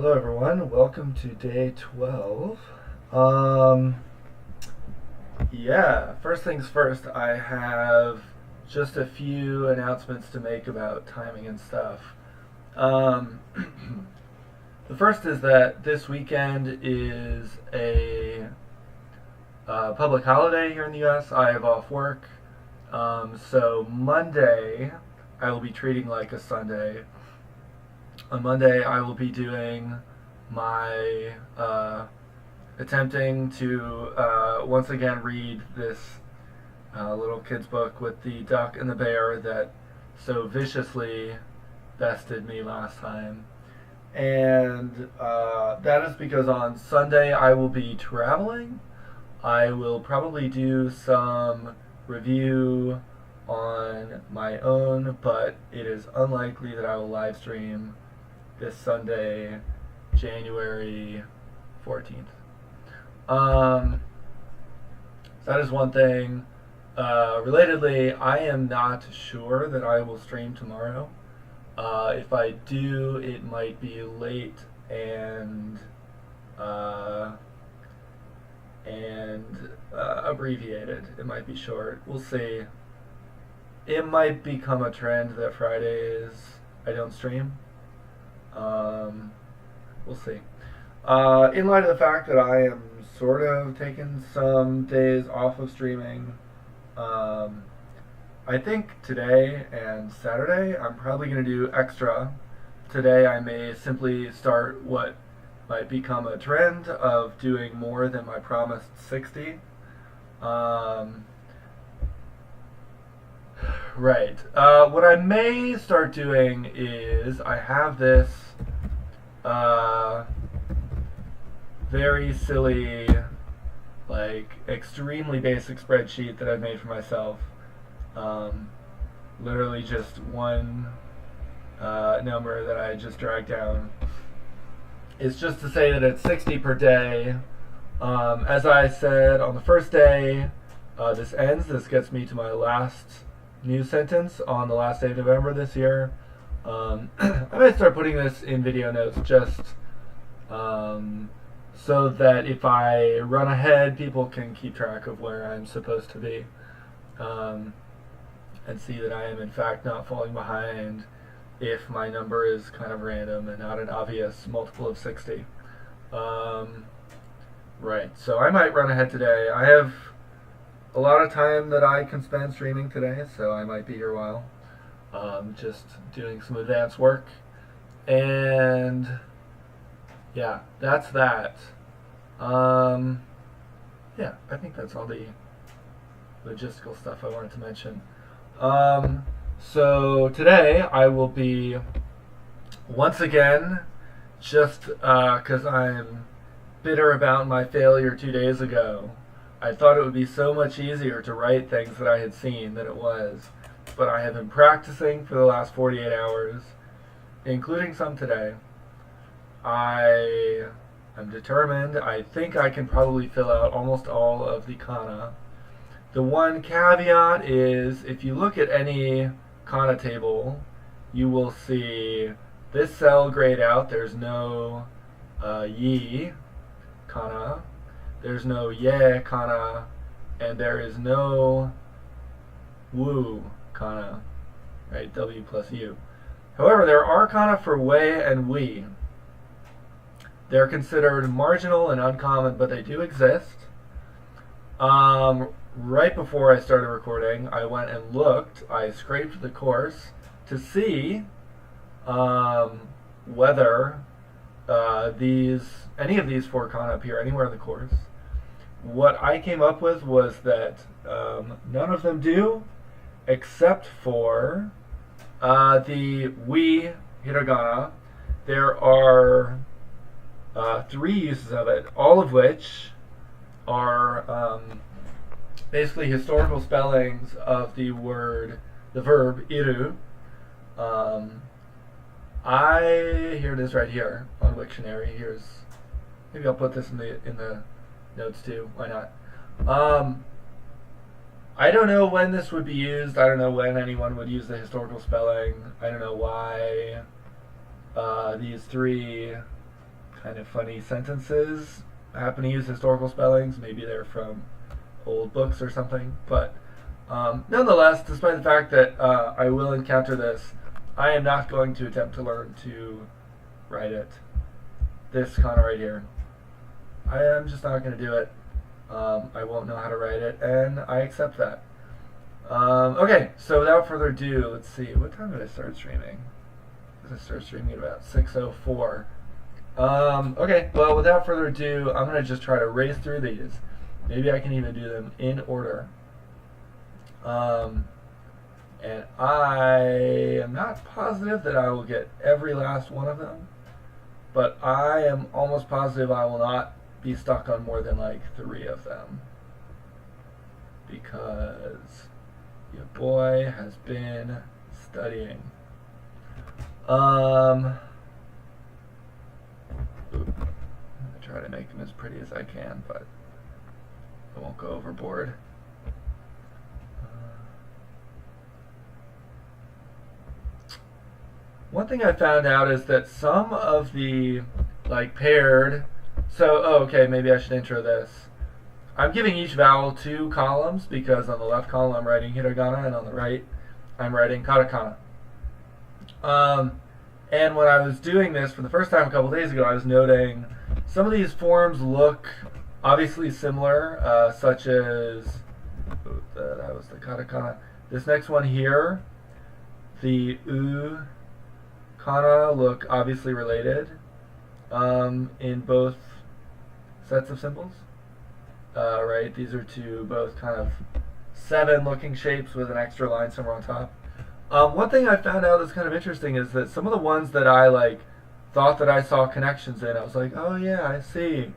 Hello everyone, welcome to day 12. Um, first things first, I have just a few announcements to make about timing and stuff. Um, the first is that this weekend is a public holiday here in the US. I have off work. So Monday, I will be treating like a Sunday. On Monday, I will be doing my attempting to once again read this little kid's book with the duck and the bear that so viciously bested me last time. And that is because on Sunday I will be traveling. I will probably do some review on my own, but it is unlikely that I will live stream this Sunday, January 14th. So that is one thing. Relatedly, I am not sure that I will stream tomorrow. If I do, it might be late and abbreviated. It might be short. We'll see. It might become a trend that Fridays I don't stream. We'll see. In light of the fact that I am sort of taking some days off of streaming, I think today and Saturday I'm probably going to do extra. Today I may simply start what might become a trend of doing more than my promised 60. Right. What I may start doing is I have this very silly, like extremely basic spreadsheet that I've made for myself. Literally just one number that I just dragged down. It's just to say that it's 60 per day. As I said on the first day, this ends. This gets me to my last news sentence on the last day of November this year. I might start putting this in video notes just so that if I run ahead, people can keep track of where I'm supposed to be and see that I am in fact not falling behind if my number is kind of random and not an obvious multiple of 60. Right, so I might run ahead today. I have a lot of time that I can spend streaming today, so I might be here a while. Just doing some advanced work. And yeah, that's that. Yeah, I think that's all the logistical stuff I wanted to mention. So today I will be once again, just because I'm bitter about my failure 2 days ago. I thought it would be so much easier to write things that I had seen than it was. But I have been practicing for the last 48 hours, including some today. I am determined. I think I can probably fill out almost all of the kana. The one caveat is if you look at any kana table, you will see this cell grayed out. There's no yi kana. There's no ye kana. And there is no wu kana, right? W plus U. However, there are kana for wei and we. They're considered marginal and uncommon, but they do exist. Right before I started recording, I went and looked. I scraped the course to see whether any of these four kana appear anywhere in the course. What I came up with was that none of them do, except for the we hiragana. There are 3 uses of it, all of which are basically historical spellings of the verb iru. Here it is right here on Wiktionary. Maybe I'll put this in the notes too. Why not? I don't know when this would be used. I don't know when anyone would use the historical spelling. I don't know why these 3 kind of funny sentences happen to use historical spellings. Maybe they're from old books or something. But nonetheless, despite the fact that I will encounter this, I am not going to attempt to learn to write it. This kana right here. I am just not going to do it. I won't know how to write it, and I accept that. Okay, so without further ado, let's see. What time did I start streaming? I started streaming at about 6:04. Okay, well, without further ado, I'm going to just try to race through these. Maybe I can even do them in order. And I am not positive that I will get every last one of them, but I am almost positive I will not be stuck on more than like 3 of them, because your boy has been studying. I'm gonna try to make them as pretty as I can, but I won't go overboard. One thing I found out is that some of the like paired. So, okay, maybe I should intro this. I'm giving each vowel 2 columns because on the left column I'm writing hiragana and on the right I'm writing katakana. And when I was doing this for the first time a couple days ago, I was noting some of these forms look obviously similar, such as that was the katakana. This next one here, the u kana, look obviously related in both sets of symbols. Right, these are 2 both kind of 7 looking shapes with an extra line somewhere on top. One thing I found out that's kind of interesting is that some of the ones that I like thought that I saw connections in, I was like, oh yeah, I see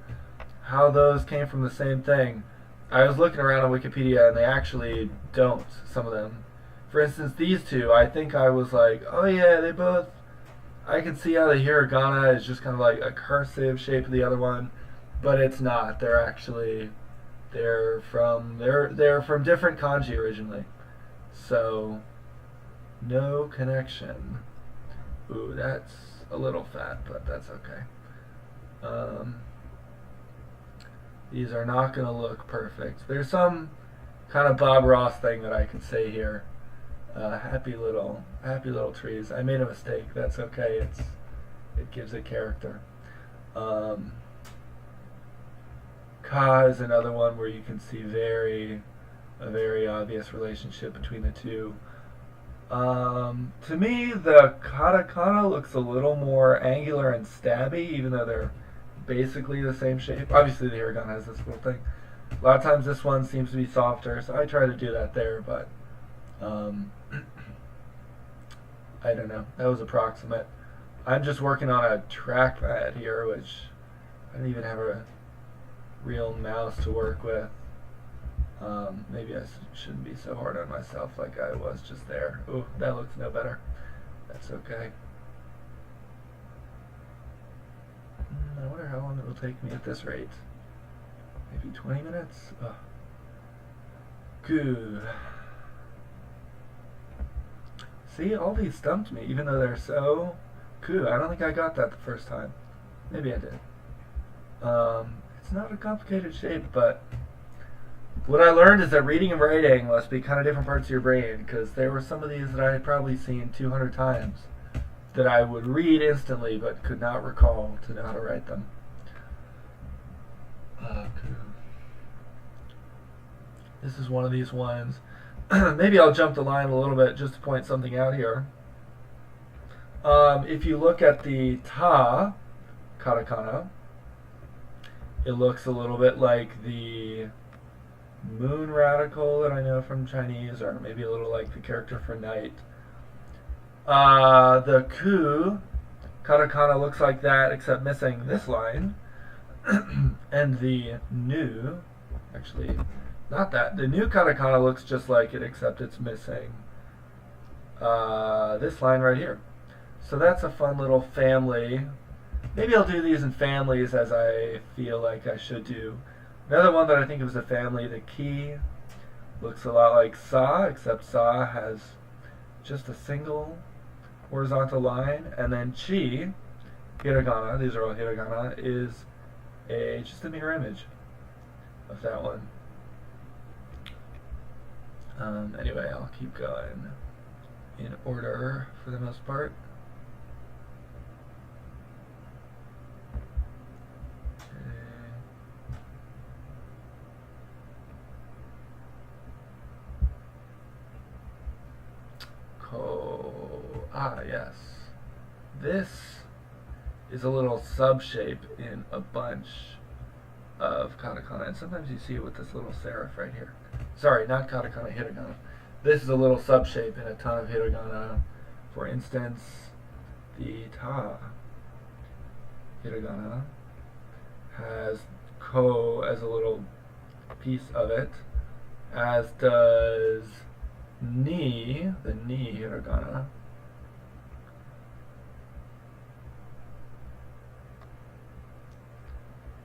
how those came from the same thing. I was looking around on Wikipedia and they actually don't, some of them. For instance, these 2, I think I was like, oh yeah, they both, I can see how the hiragana is just kind of like a cursive shape of the other one, but it's not. They're actually, they're from different kanji originally. So no connection. Ooh, that's a little fat, but that's okay. These are not going to look perfect. There's some kind of Bob Ross thing that I can say here. Happy little trees. I made a mistake. That's okay. It gives it character. Ka is another one where you can see a very obvious relationship between the 2. To me, the katakana looks a little more angular and stabby, even though they're basically the same shape. Obviously, the hiragana has this little thing. A lot of times, this one seems to be softer, so I try to do that there, but I don't know. That was approximate. I'm just working on a trackpad here, which I don't even have a real mouse to work with. Maybe I shouldn't be so hard on myself like I was just there. Ooh, that looks no better. That's okay. I wonder how long it will take me at this rate. Maybe 20 minutes? Oh. Good. See, all these stumped me, even though they're so cool. I don't think I got that the first time. Maybe I did. It's not a complicated shape, but what I learned is that reading and writing must be kind of different parts of your brain, because there were some of these that I had probably seen 200 times that I would read instantly but could not recall to know how to write them. Cool. This is one of these ones. Maybe I'll jump the line a little bit just to point something out here. If you look at the ta katakana, it looks a little bit like the moon radical that I know from Chinese, or maybe a little like the character for night. The ku katakana looks like that, except missing this line. And the nu, actually, not that. The new katakana looks just like it, except it's missing this line right here. So that's a fun little family. Maybe I'll do these in families as I feel like I should do. Another one that I think was a family, the ki, looks a lot like sa, except sa has just a single horizontal line. And then chi hiragana, these are all hiragana, is just a mirror image of that one. Anyway, I'll keep going in order for the most part. Yes. This is a little subshape in a bunch of katakana, and sometimes you see it with this little serif right here. Sorry, not katakana, hiragana. This is a little subshape in a ton of hiragana. For instance, the ta hiragana has ko as a little piece of it, as does ni, the ni hiragana.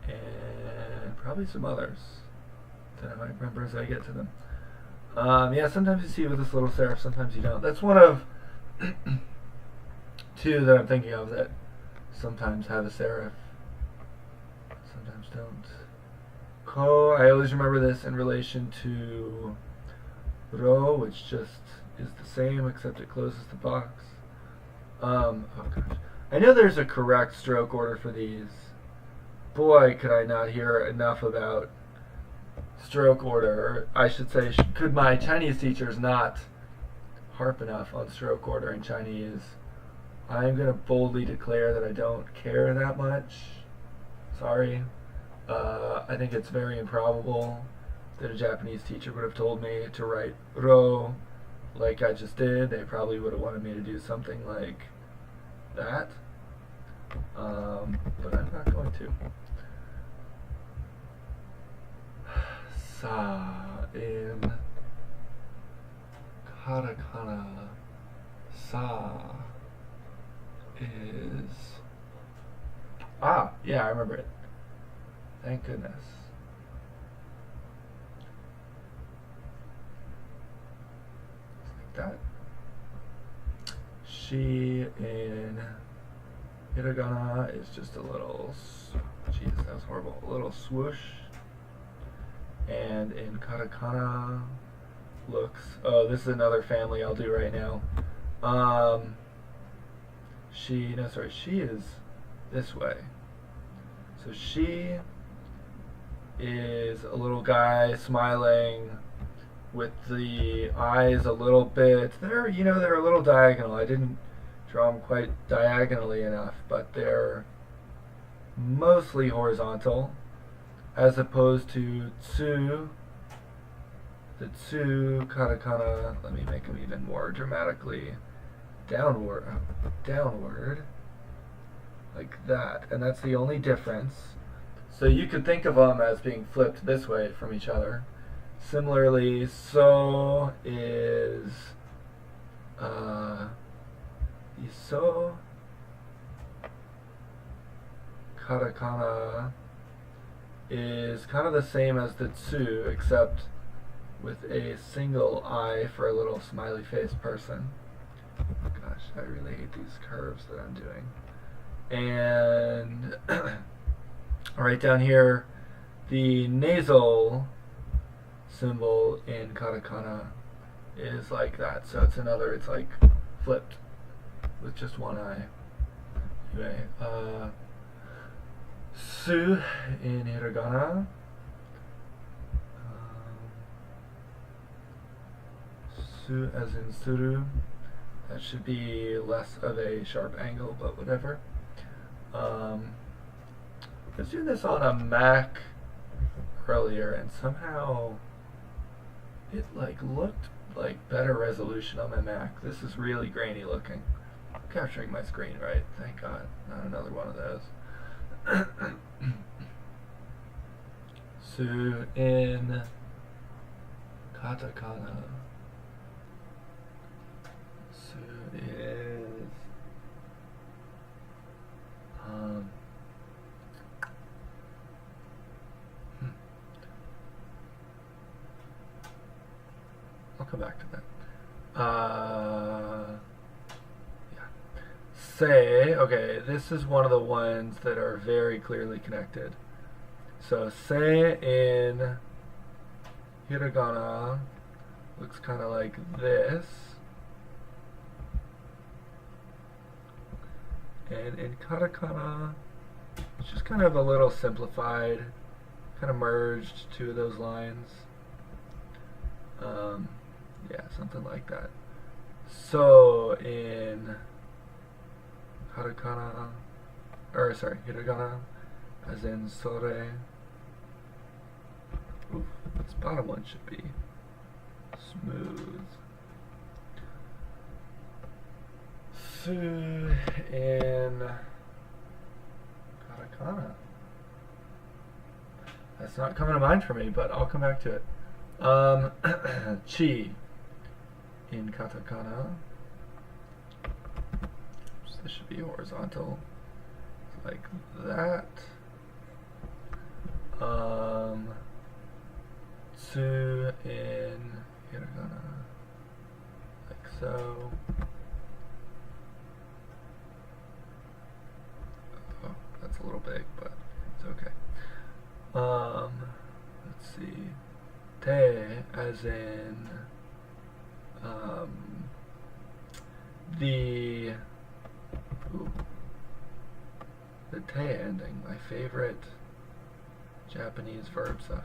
And probably some others that I might remember as I get to them. Yeah, sometimes you see it with this little serif, sometimes you don't. That's one of two that I'm thinking of that sometimes have a serif, sometimes don't. Ko, I always remember this in relation to ro, which just is the same except it closes the box. Oh gosh. I know there's a correct stroke order for these. Boy, could I not hear enough about stroke order. I should say, could my Chinese teachers not harp enough on stroke order in Chinese? I'm going to boldly declare that I don't care that much. Sorry. I think it's very improbable that a Japanese teacher would have told me to write ro like I just did. They probably would have wanted me to do something like that. But I'm not going to. Sa in katakana, sa is, yeah, I remember it. Thank goodness. Like that. She in hiragana is just a little, jeez, that was horrible, a little swoosh. And in katakana looks, oh, this is another family I'll do right now. She is this way. So she is a little guy smiling with the eyes a little bit, they're a little diagonal. I didn't draw them quite diagonally enough, but they're mostly horizontal, as opposed to tsu. The tsu katakana, let me make them even more dramatically downward, like that, and that's the only difference. So you could think of them as being flipped this way from each other. Similarly, so is iso katakana is kind of the same as the tsu, except with a single eye for a little smiley face person. Gosh, I really hate these curves that I'm doing. And right down here, the nasal symbol in katakana is like that. So it's like flipped with just one eye. Anyway, su in hiragana. Su as in suru. That should be less of a sharp angle, but whatever. I was doing this on a Mac earlier, and somehow it looked like better resolution on my Mac. This is really grainy looking. I'm capturing my screen right, thank God. Not another one of those. Su in katakana. Su is I'll come back to that. Yeah. say, okay, this is one of the ones that are very clearly connected. So say in hiragana looks kind of like this, and in katakana it's just kind of a little simplified, kind of merged two of those lines. Yeah, something like that. So in hiragana, as in sore. Oof, this bottom one should be smooth. So in katakana. That's not coming to mind for me, but I'll come back to it. Chi in katakana. So this should be horizontal, like that. Tsu in hiragana, like so. Oh, that's a little big, but it's okay. Let's see. Te, as in the te ending, my favorite Japanese verb suffix.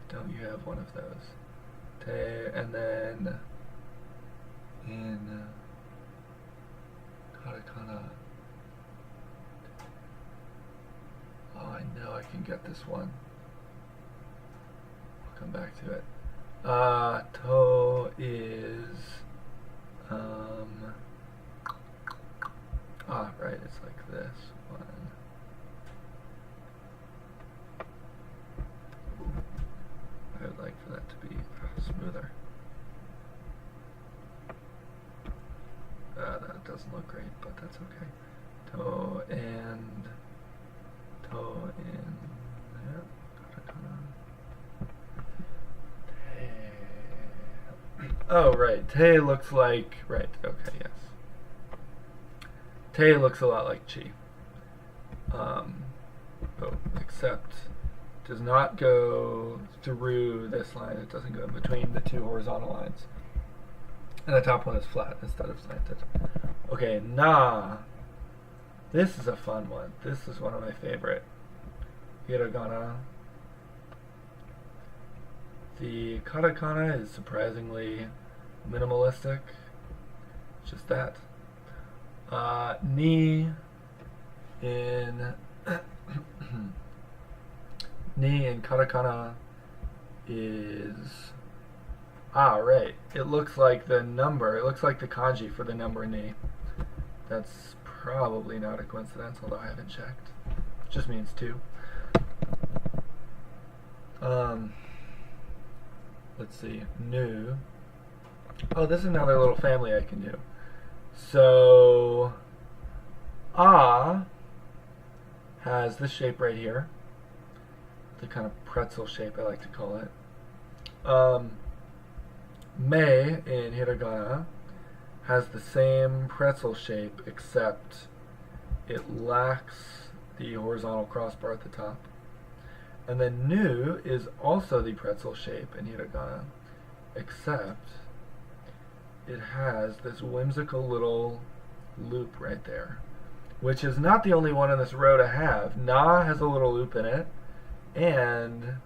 Don't you have one of those? Te, and then in katakana. Oh, I know I can get this one. I'll come back to it. To is right, it's like this one. Ooh, I would like for that to be smoother. That doesn't look great, but that's okay. To and to in there. Oh, right. Te looks like... Right, okay, yes. Te looks a lot like chi. Except does not go through this line. It doesn't go in between the two horizontal lines. And the top one is flat instead of slanted. Okay, na. This is a fun one. This is one of my favorite. Hiragana. The katakana is surprisingly minimalistic. It's just that. Ni in ni in katakana is right. It looks like the number. It looks like the kanji for the number ni. That's probably not a coincidence, although I haven't checked. It just means 2. Let's see. Nu. Oh, this is another little family I can do. So, has this shape right here. The kind of pretzel shape, I like to call it. Me in hiragana has the same pretzel shape, except it lacks the horizontal crossbar at the top. And then nu is also the pretzel shape in hiragana, except it has this whimsical little loop right there, which is not the only one in this row to have. Na has a little loop in it, and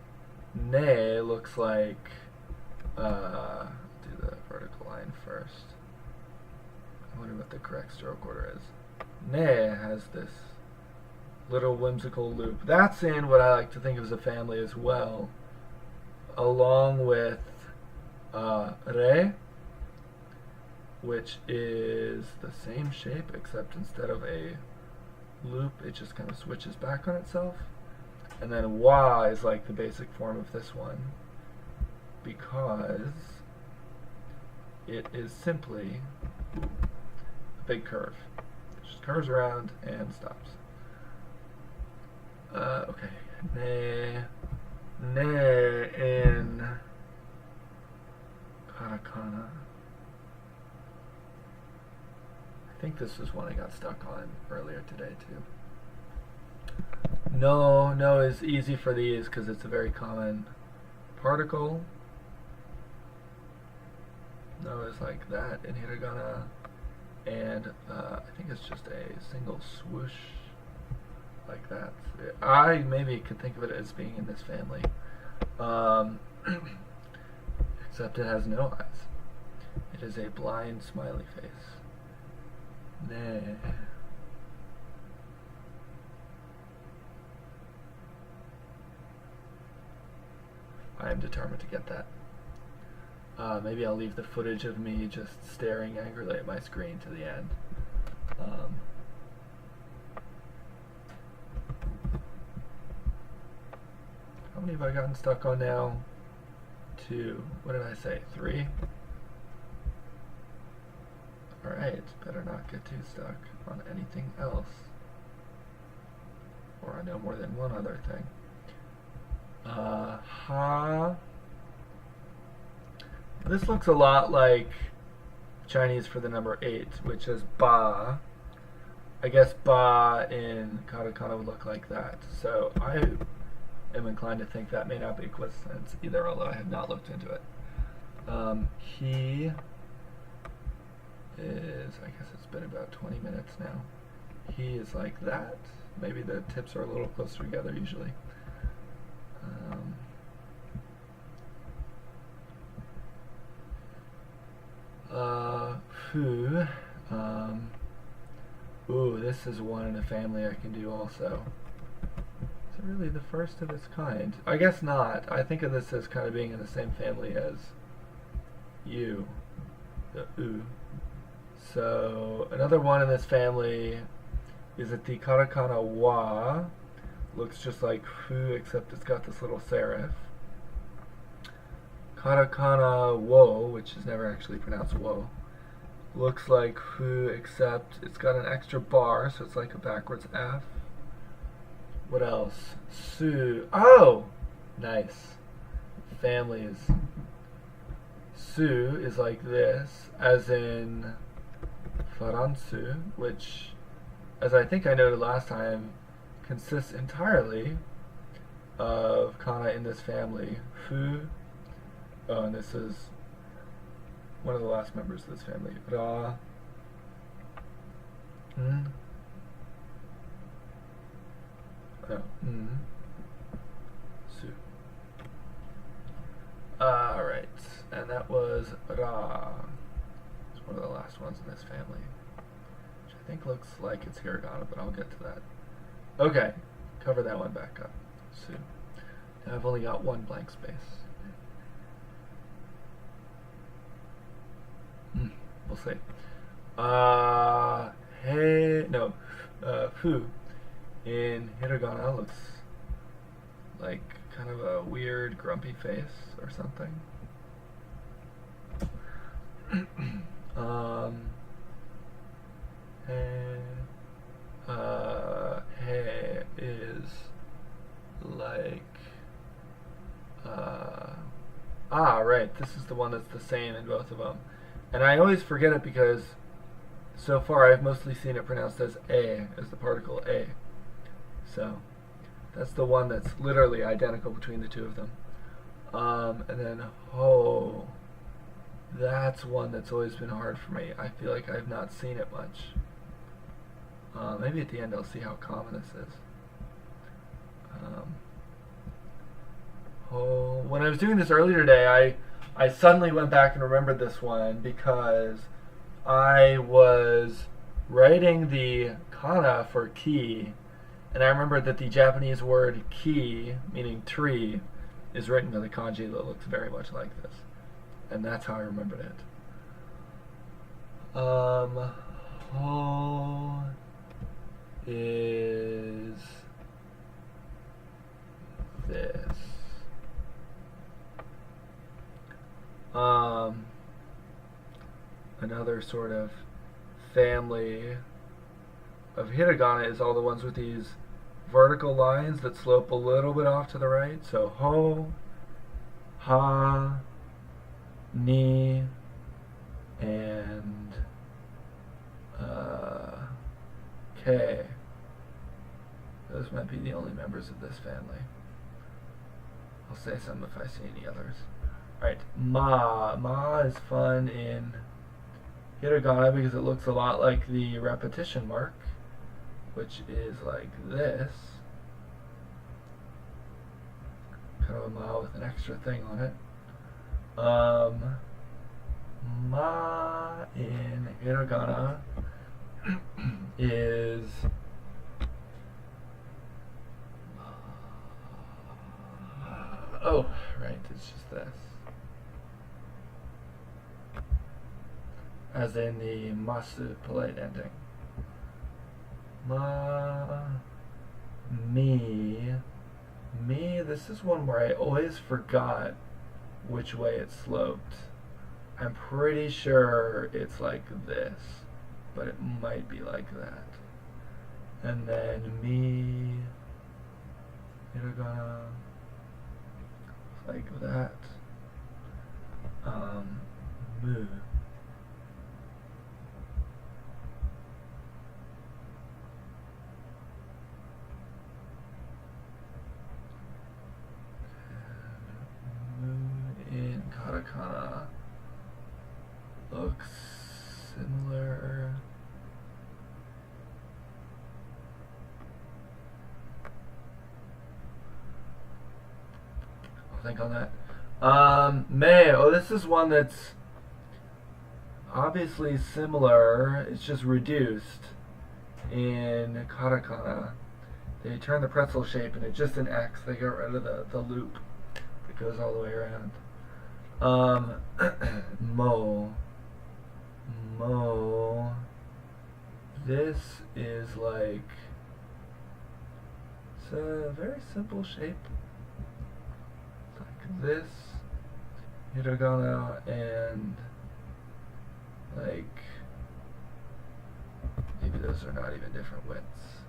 ne looks like, do the vertical line first. I wonder what the correct stroke order is. Ne has this little whimsical loop. That's in what I like to think of as a family as well, along with re, which is the same shape, except instead of a loop, it just kind of switches back on itself. And then wa is like the basic form of this one, because it is simply a big curve. It just curves around and stops. Okay. Ne in katakana. I think this was one I got stuck on earlier today too. No is easy for these because it's a very common particle. No is like that in hiragana, and I think it's just a single swoosh like that. I maybe could think of it as being in this family, except it has no eyes. It is a blind smiley face. Nah. I am determined to get that. Maybe I'll leave the footage of me just staring angrily at my screen to the end. How many have I gotten stuck on now? 2. What did I say? 3? Alright, better not get too stuck on anything else. Or I know more than one other thing. Ha. This looks a lot like Chinese for the number 8, which is ba. I guess ba in katakana would look like that. So I am inclined to think that may not be a coincidence either, although I have not looked into it. He is, I guess it's been about 20 minutes now. He is like that. Maybe the tips are a little closer together usually. Fu. Ooh, this is one in a family I can do also. Is it really the first of its kind? I guess not. I think of this as kind of being in the same family as you, the U. So another one in this family is that the katakana wa looks just like fu, except it's got this little serif. Katakana wo, which is never actually pronounced wo, looks like fu, except it's got an extra bar, so it's like a backwards F. What else? Su. Oh! Nice. Families. Su is like this, as in faransu, which, as I think I noted last time, consists entirely of kana in this family. Fu. Oh, and this is one of the last members of this family. Ra. Su. Alright, and that was Ra. It's one of the last ones in this family, which I think looks like it's hiragana, but I'll get to that. Okay, cover that one back up. Su. Now I've only got one blank space. We'll see. Fu in hiragana looks like kind of a weird grumpy face or something. He is like right, this is the one that's the same in both of them. And I always forget it because so far I've mostly seen it pronounced as a, as the particle a. So that's the one that's literally identical between the two of them. And then ho, that's one that's always been hard for me. I feel like I've not seen it much. Maybe at the end I'll see how common this is. When I was doing this earlier today, I suddenly went back and remembered this one because I was writing the kana for ki, and I remembered that the Japanese word ki, meaning tree, is written with a kanji that looks very much like this. And that's how I remembered it. Ho is this. Another sort of family of hiragana is all the ones with these vertical lines that slope a little bit off to the right. So ho, ha, ni, and K. Those might be the only members of this family. I'll say some if I see any others. Alright, ma. Ma is fun in hiragana because it looks a lot like the repetition mark, which is like this. Kind of a ma with an extra thing on it. Ma in hiragana is oh, right, it's just this. As in the masu polite ending. Ma, me, this is one where I always forgot which way it sloped. I'm pretty sure it's like this, but it might be like that. And then me, hiragana, like that. Mu. In katakana looks similar. I'll think on that. Me. Oh, this is one that's obviously similar. It's just reduced in katakana. They turn the pretzel shape and it's just an X. They get rid of the loop that goes all the way around. Mo. This is like, it's a very simple shape. It's like this, hiragana, and like, maybe those are not even different widths.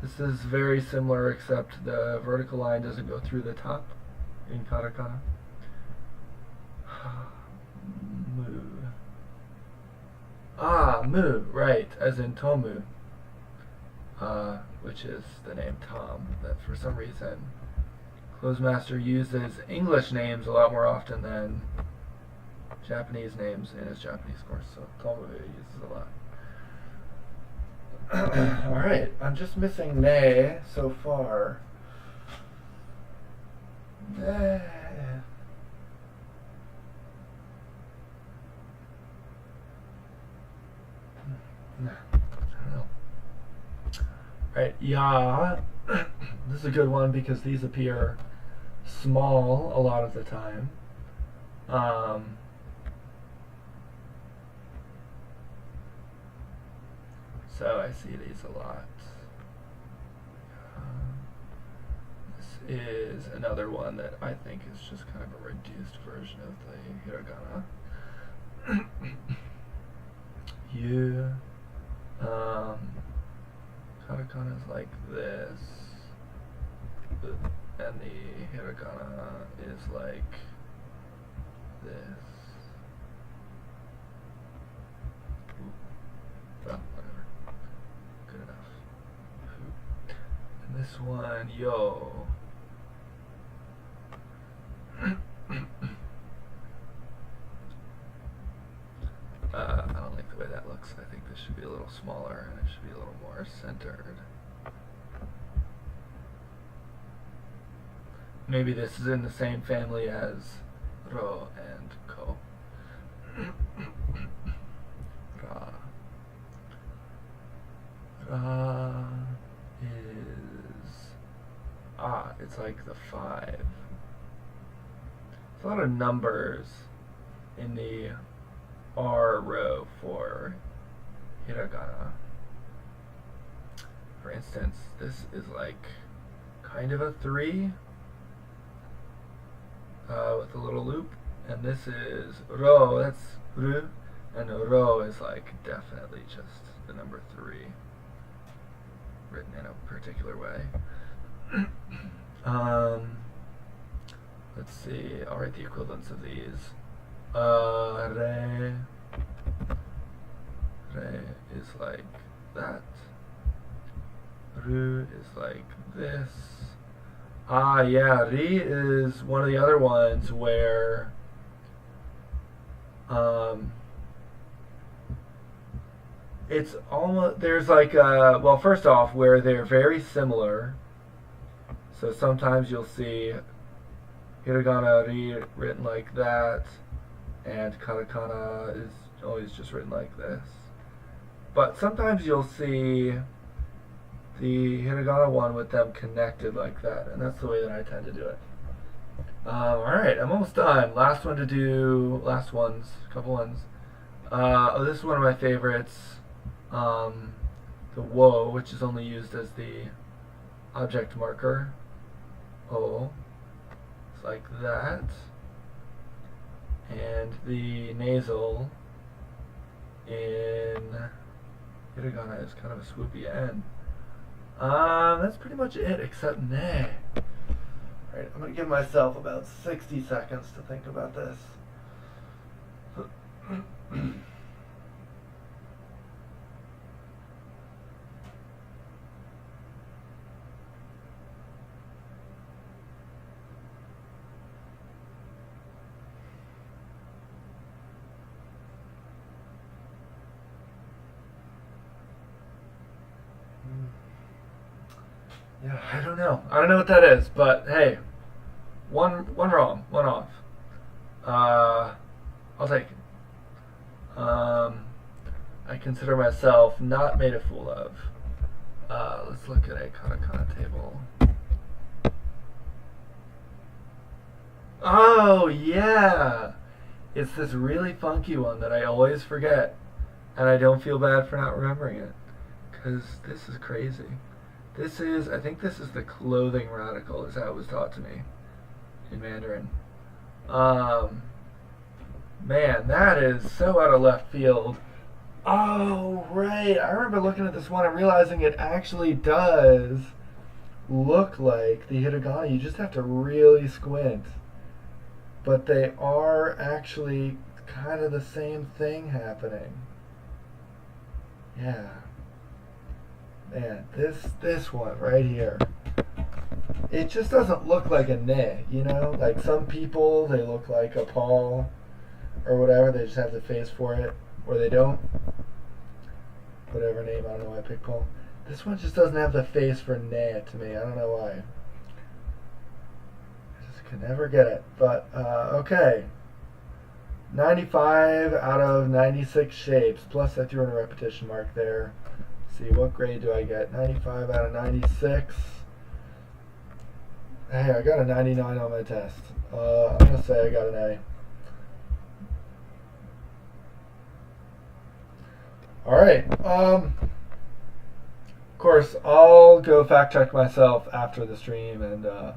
This is very similar, except the vertical line doesn't go through the top in katakana. Mu. Mu, right, as in Tomu, which is the name Tom, that for some reason Clozemaster uses English names a lot more often than Japanese names in his Japanese course, so Tomu he uses a lot. Alright, I'm just missing ne so far. Ne. No, I don't know. Alright, ya. This is a good one because these appear small a lot of the time. So I see these a lot. This is another one that I think is just kind of a reduced version of the hiragana. You. Katakana is like this, and the hiragana is like this. Well, whatever. Good enough. And this one, yo. I don't like the way that looks. I think this should be a little smaller and it should be a little more centered. Maybe this is in the same family as ro and ko. Ra. Ra is it's like the 5. There's a lot of numbers in the R row for hiragana. For instance, this is like kind of a 3 with a little loop, and this is ro, that's ru, and ro is like definitely just the number 3 written in a particular way. Let's see, I'll write the equivalents of these. Re, Re is like that. Ru is like this. Ah, yeah, Ri is one of the other ones where um, it's almost, there's like well, first off, where they're very similar. So sometimes you'll see hiragana Ri written like that, and katakana is always just written like this. But sometimes you'll see the hiragana one with them connected like that, and that's the way that I tend to do it. Alright, I'm almost done. Last one to do, last ones, couple ones. This is one of my favorites. The wo, which is only used as the object marker. O. It's like that. And the nasal in hiragana is kind of a swoopy N. That's pretty much it, except ne. Alright, I'm going to give myself about 60 seconds to think about this. Yeah, I don't know. I don't know what that is, but hey, one wrong, one off. I'll take it. I consider myself not made a fool of. Let's look at a katakana table. Oh yeah, it's this really funky one that I always forget, and I don't feel bad for not remembering it, because this is crazy. This is, I think this is the clothing radical, is how it was taught to me in Mandarin. Man, that is so out of left field. Oh, right. I remember looking at this one and realizing it actually does look like the hiragana. You just have to really squint. But they are actually kind of the same thing happening. Yeah. Man, this one right here, it just doesn't look like a ne, you know? Like some people, they look like a Paul or whatever, they just have the face for it, or they don't. Whatever name, I don't know why I picked Paul. This one just doesn't have the face for ne to me, I don't know why. I just could never get it, but okay. 95 out of 96 shapes, plus I threw in a repetition mark there. See, what grade do I get? 95 out of 96. Hey, I got a 99 on my test. I'm going to say I got an A. Alright. Of course, I'll go fact check myself after the stream, and I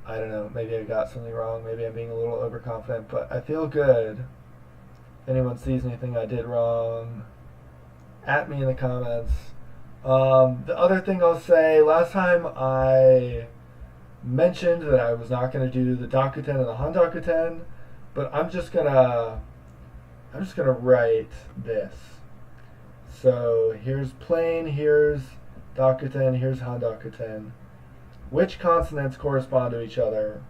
don't know, maybe I got something wrong, maybe I'm being a little overconfident, but I feel good. If anyone sees anything I did wrong, at me in the comments. The other thing I'll say, last time I mentioned that I was not going to do the Dakuten and the Handakuten, but I'm just gonna write this. So here's plain, here's Dakuten, here's Handakuten. Which consonants correspond to each other?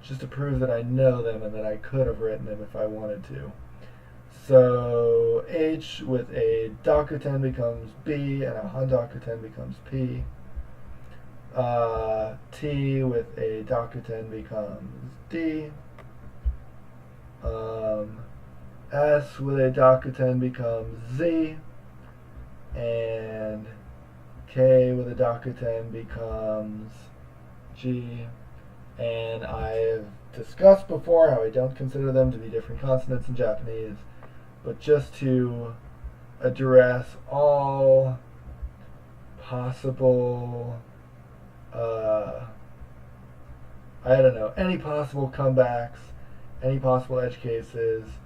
Just to prove that I know them and that I could have written them if I wanted to. So H with a Dakuten becomes B, and a Handakuten becomes P. T with a Dakuten becomes D. S with a Dakuten becomes Z. And K with a Dakuten becomes G. And I've discussed before how I don't consider them to be different consonants in Japanese. But just to address all possible, I don't know, any possible comebacks, any possible edge cases,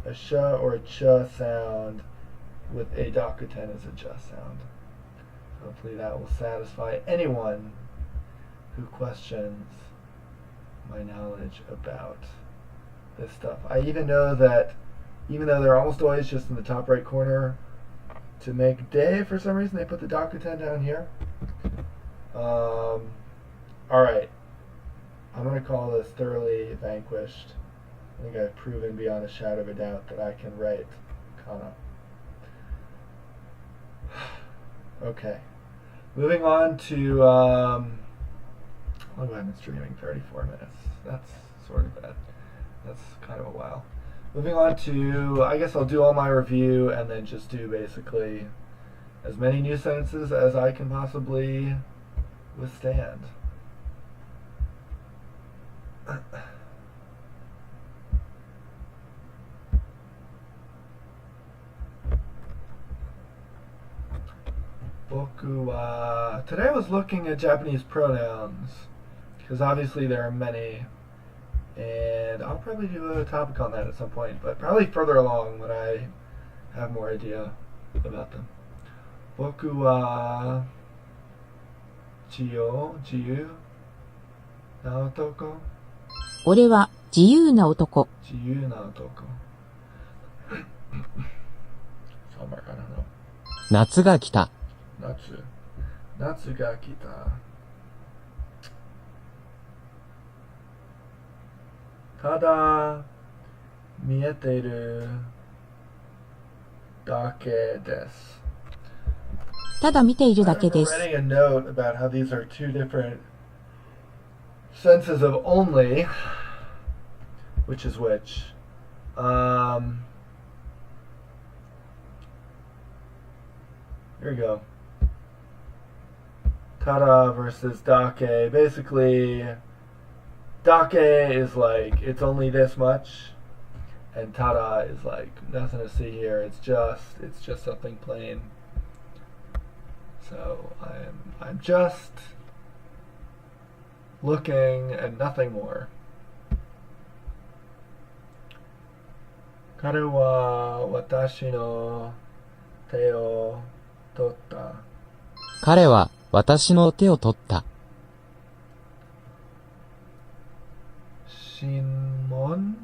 a sh or a ch sound with a Dakuten is a j sound. Hopefully that will satisfy anyone who questions my knowledge about this stuff. I even know that even though they're almost always just in the top right corner. To make day, for some reason, they put the Dakuten down here. Alright. I'm going to call this thoroughly vanquished. I think I've proven beyond a shadow of a doubt that I can write kana. Okay. Moving on to, I'll go ahead and streaming 34 minutes. That's sort of bad. That's kind of a while. Moving on to, I guess I'll do all my review and then just do basically as many new sentences as I can possibly withstand. Boku wa... Today I was looking at Japanese pronouns, because obviously there are many, and I'll probably do a topic on that at some point, but probably further along when I have more idea about them. Boku wa... Jiyu na otoko. 俺は自由な男。自由な男。Summer, I don't know. 夏が来た。夏が来た。ただ見えているだけです。ただ見ているだけです。I remember writing a note about how these are two different senses of only, which is which. Here we go. Tada versus dake. Basically, dake is like it's only this much, and tada is like nothing to see here. It's just something plain. So I'm just looking and nothing more. 彼は私の手を取った。彼は私の手を取った。新聞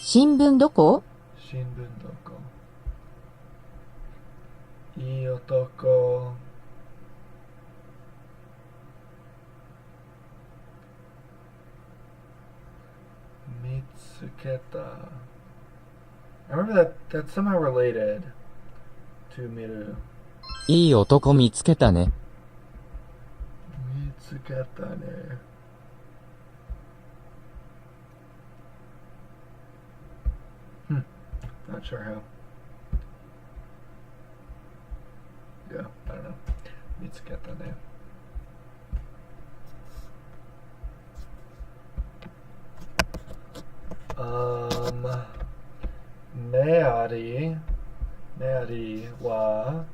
新聞どこ？新聞どこ？いい男。見つけた。I remember that's somehow related to 見る。いい男見つけたね。見つけたね。Not sure how. Yeah, I don't know. 見つけたね。メアリーは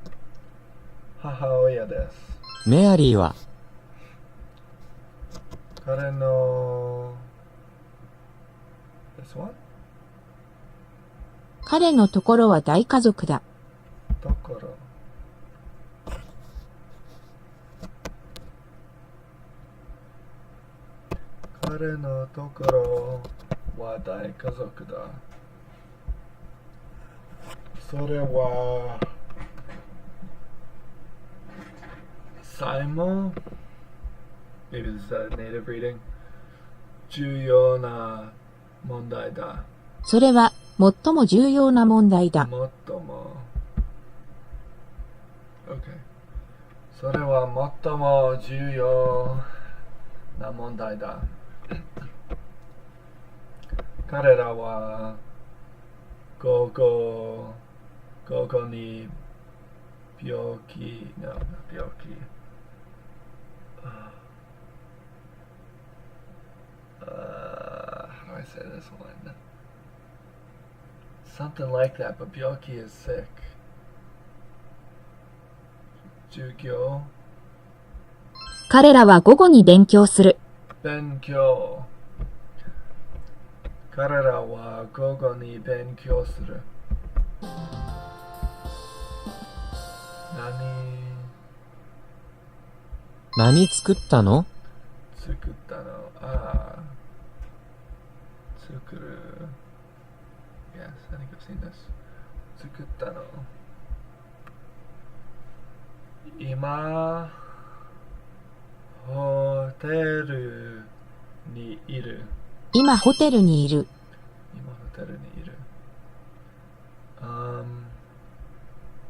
母親です。メアリーは彼の This one? 彼のところは大家族だ。ところ彼のところは大家族だ。それはSimon? Maybe this is a native reading. 重要な問題だ。それは最も重要な問題だ。最も。OK。それは最も重要な問題だ。彼らは午後に病気。How do I say this one? Something like that, but 病気 is sick. 授業。彼らは午後に勉強する。勉強。彼らは午後に勉強する。何作ったの？作ったの。Tsukuru. Yes, I think I've seen this. Tsukutta no. Ima hoteru ni iru. 今ホテルにいる。今ホテルにいる。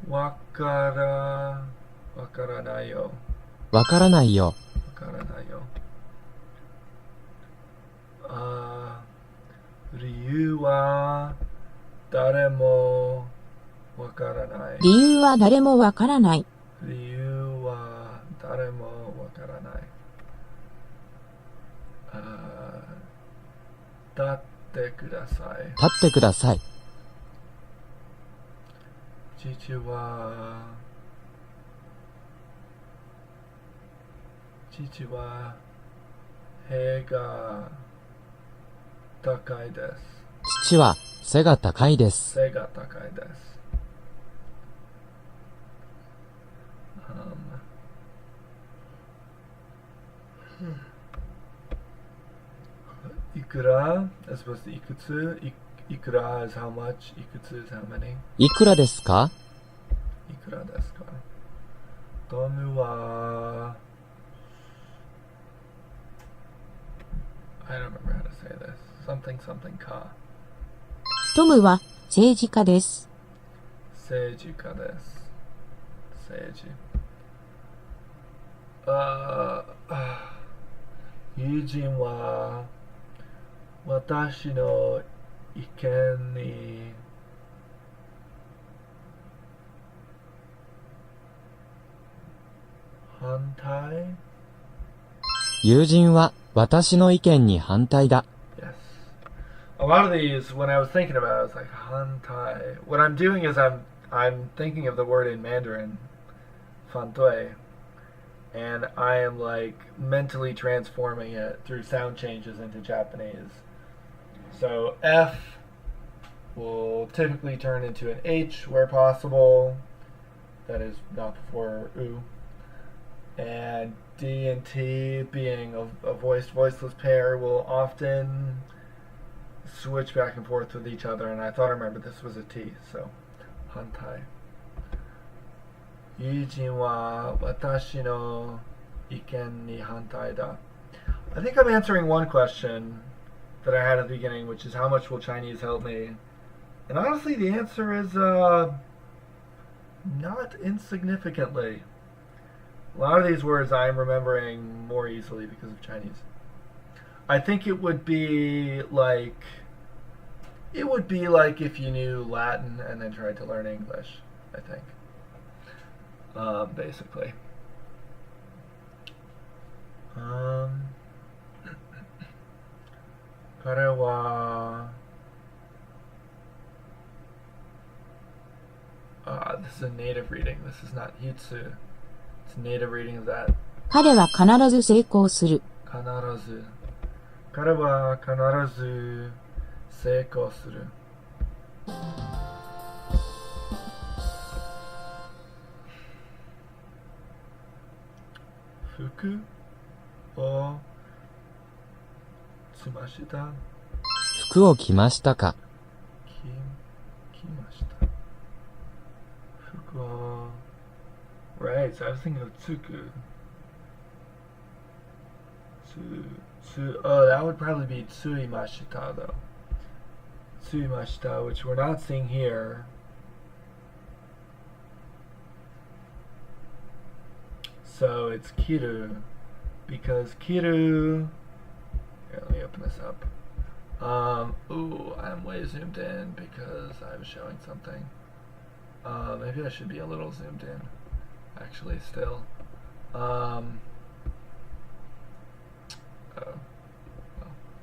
わからないよ。わからないよ。わからないよ。理由は誰もわからない。理由は誰もわからない。理由は誰もわからない。立ってください。立ってください。父は背が高いです。父は背が高いです。背が高いです。いくら as opposed to いくつ いくら is how much いくつ is how many いくらですか？いくらですか？トムは I don't remember how to say this. Something something か。トムは政治家です。政治家です。政治。友人は私の意見に反対？友人は私の意見に反対だ。Yes. A lot of these, when I was thinking about it, I was like, hantai. What I'm doing is I'm thinking of the word in Mandarin, fantui, and I am like mentally transforming it through sound changes into Japanese. So F will typically turn into an H where possible. That is not before U. And D and T, being a voiced-voiceless pair, will often switch back and forth with each other. And I thought I remembered this was a T, so hantai. Yujin wa watashi no iken ni hantai da. I think I'm answering one question that I had at the beginning, which is how much will Chinese help me? And honestly, the answer is not insignificantly. A lot of these words I'm remembering more easily because of Chinese. I think it would be like if you knew Latin and then tried to learn English, I think. Basically. 彼は this is a native reading. This is not Hitsu. It's a native reading of that. 彼は必ず成功する。必ず。彼は必ず成功する。服を着ました。服を着ましたか？着ました。服を Right, so I was thinking of tsuku. Oh, that would probably be tsuimashita though. Tsuimashita, which we're not seeing here. So it's kiru, because kiru. Here, let me open this up. Ooh, I'm way zoomed in because I was showing something. Maybe I should be a little zoomed in. Actually, still. Oh, well,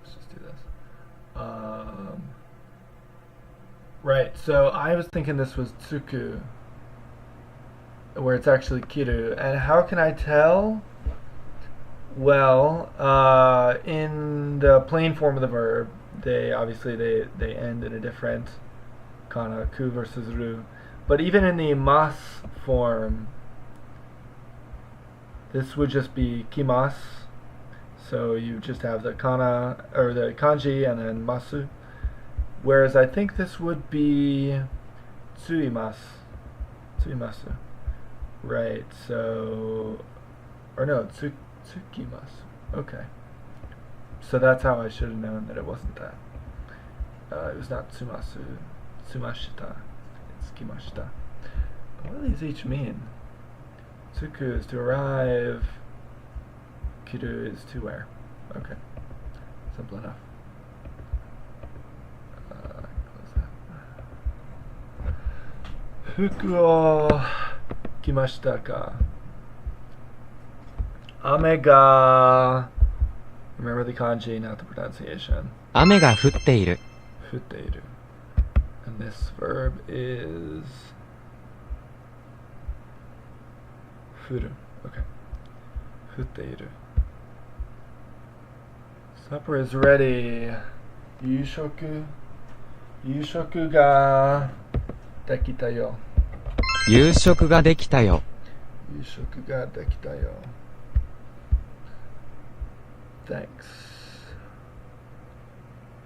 let's just do this. Right, so I was thinking this was tsuku, where it's actually kiru. And how can I tell? Well, in the plain form of the verb, they obviously they end in a different kana, ku versus ru. But even in the mas form, this would just be kimas. So you just have the kana or the kanji and then masu. Whereas I think this would be tsuimasu. Tsuimasu. Right, so or no, tsukimasu. Okay. So that's how I should have known that it wasn't that. It was not tsumasu. Tsumashita. It's kimashita. What do these each mean? Tsuku is to arrive. Kiru is to wear. Okay. Simple enough. Close that. Fuku o kimashita ka. Ame ga. Remember the kanji, not the pronunciation. 雨が降っている。 Futeiru. And this verb is furu. Okay. Futeiru. Supper is ready. Yushoku ga dekita yo. 夕食ができたよ。 Yushoku ga dekita yo. Thanks.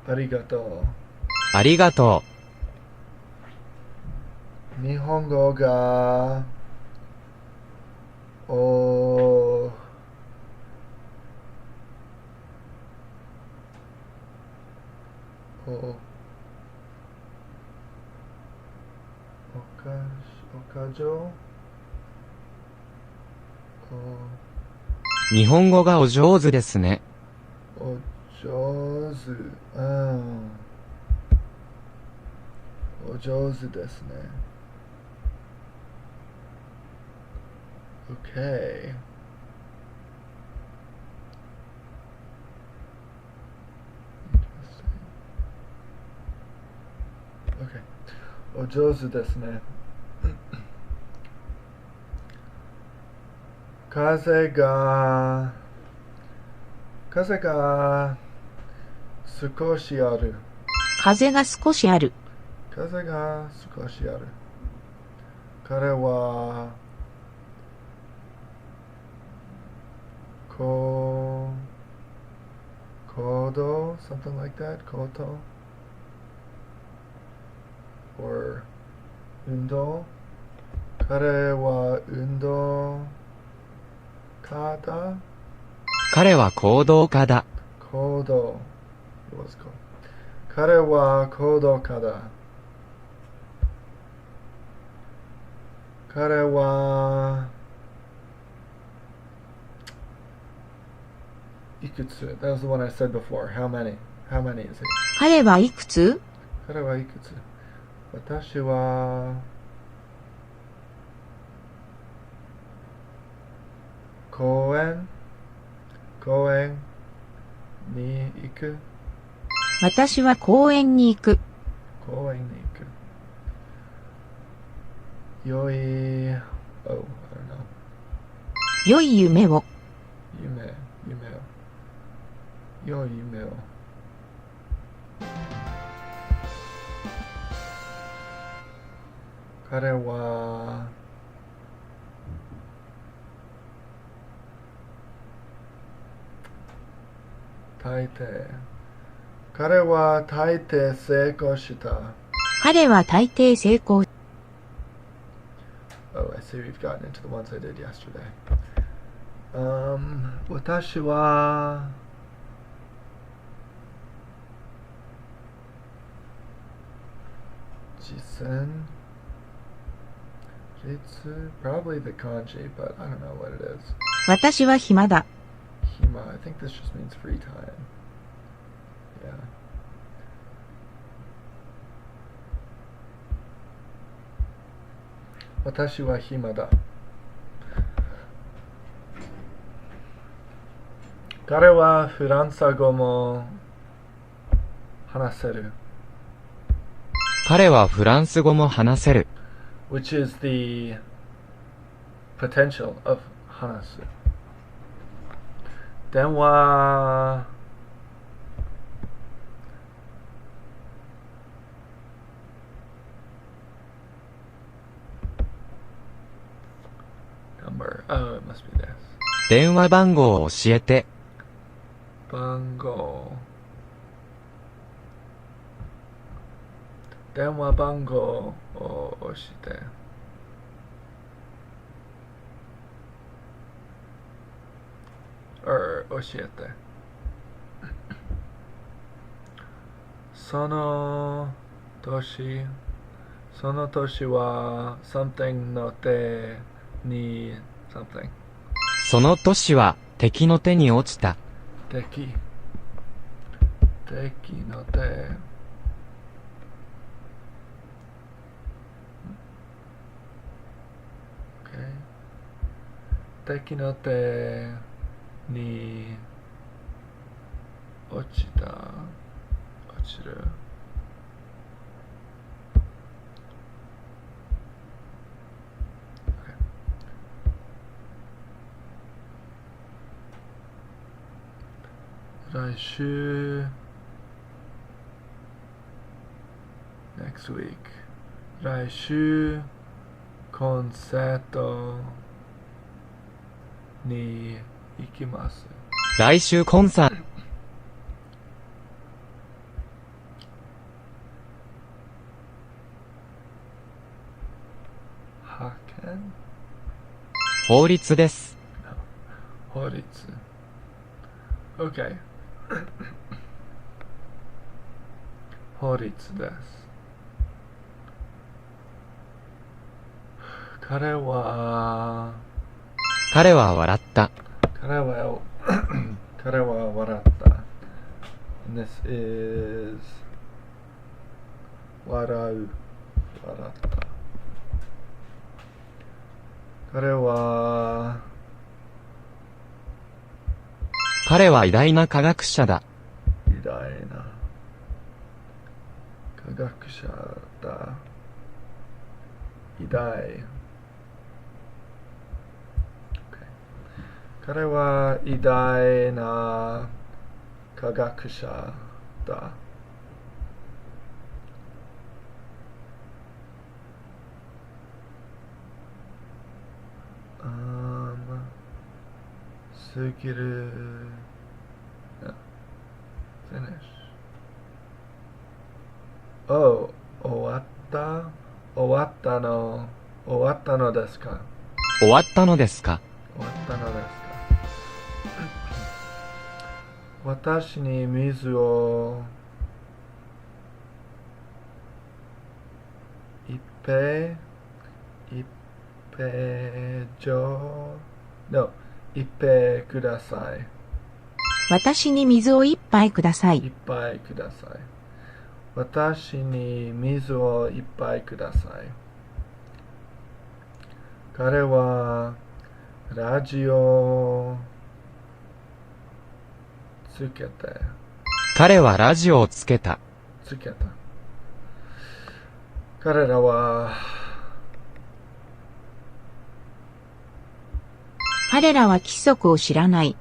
Arigato. ありがと Nihongo ga o okajo う。日本語がお上手ですね。お上手。お上手ですね。Okay. Interesting. Okay. お上手ですね。風が少しある。風が少しある。風が少しある。彼は行動 something like that 行動 or 運動彼は運動家だ彼は行動家だ。行動 It was called. 彼は行動家だ彼はいくつ That was the one I said before. How many? How many is it? 彼はいくつ？彼はいくつ私は公園に行く私は公園に行く。公園に行く良い Oh, I don't know 良い夢を。夢を良い夢を彼は大抵彼は大抵成功した彼は大抵成功。Oh, I see we've gotten into the ones I did yesterday. 私は実践 Probably the kanji, but I don't know what it is. 私は暇だ。 Hima, I think this just means free time. Yeah. 私は暇だ。彼はフランス語も話せる。彼はフランス語も話せる。Which is the potential of 話す。電話number. Oh, it must be this. 電話番号を教えて。番号電話番号を押して教えてその年は something の手に something その都市は敵の手に落ちた。敵の手敵の手に落ちる来週 next week 来週コンサートに行きます。来週コンサート。派遣法律です。法律 OK 法律です。彼は笑った。彼は笑った。And this is 笑った。彼は偉大な科学者だ。偉大な科学者だ。偉大。彼は偉大な科学者だ。過ぎる。finish。終わったのですか？終わったのですか？私に水を一杯ください。私に水を一杯ください。私に水を一杯ください。彼はラジオつけて。彼はラジオをつけた。彼らは規則を知らない。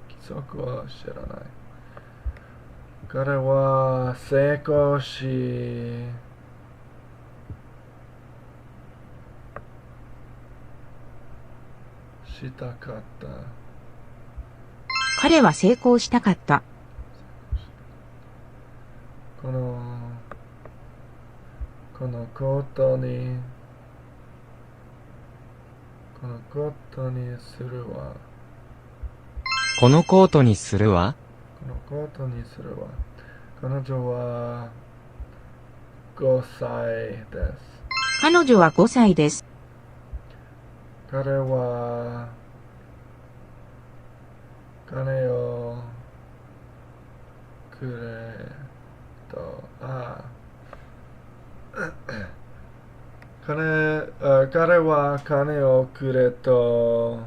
規則は知らない。彼は成功したかった。彼は成功したかった。このことにするわ。このコートにするわ。彼女は5歳です。彼女は5歳です。彼は金をくれと彼は金をくれと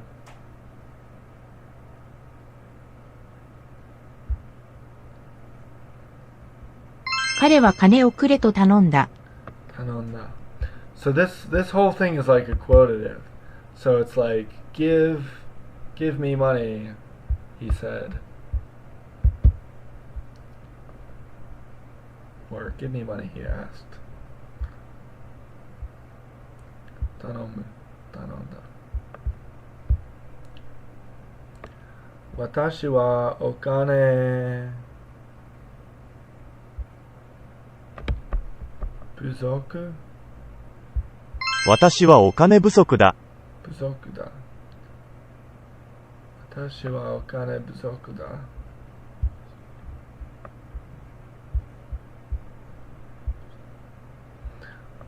彼は金をくれと頼んだ。So this whole thing is like a quotative. So it's like give me money, he said. Or give me money, he asked. 頼む、頼んだ。私はお金不足私はお金不足だ。不足だ。私はお金不足だ。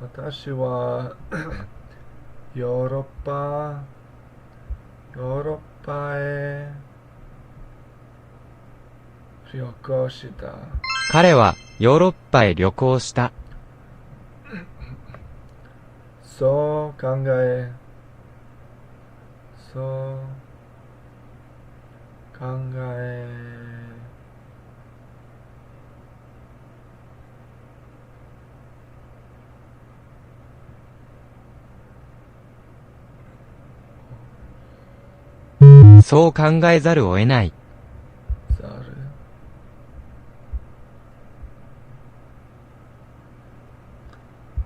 私はヨーロッパへ旅行した。彼はヨーロッパへ旅行した。そう考えそう考えざるを得ない。ざる。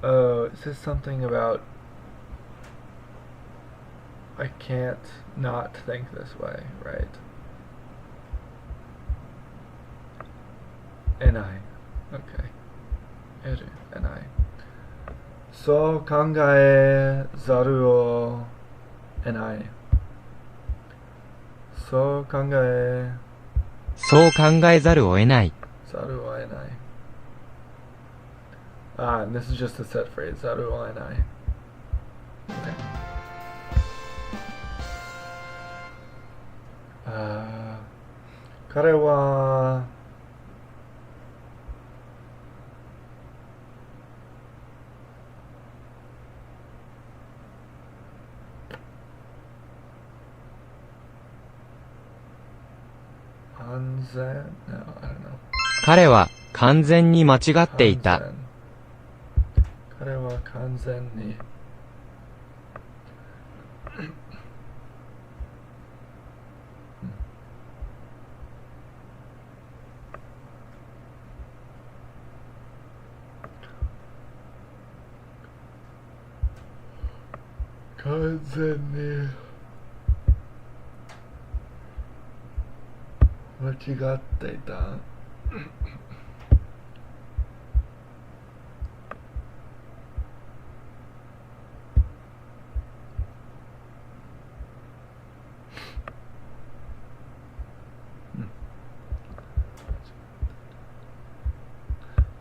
Oh, it says something about I can't not think this way, right? And I. Okay. 得る and I. そう考えざるを得ない。そう考えざるを得ない。ざるを得ない。Ah, and this is just a set phrase. ざるを得ない。Okay. Ah, 彼は安全 No, I don't know. 彼は完全に間違っていた。彼は完全に完全に間違っていた。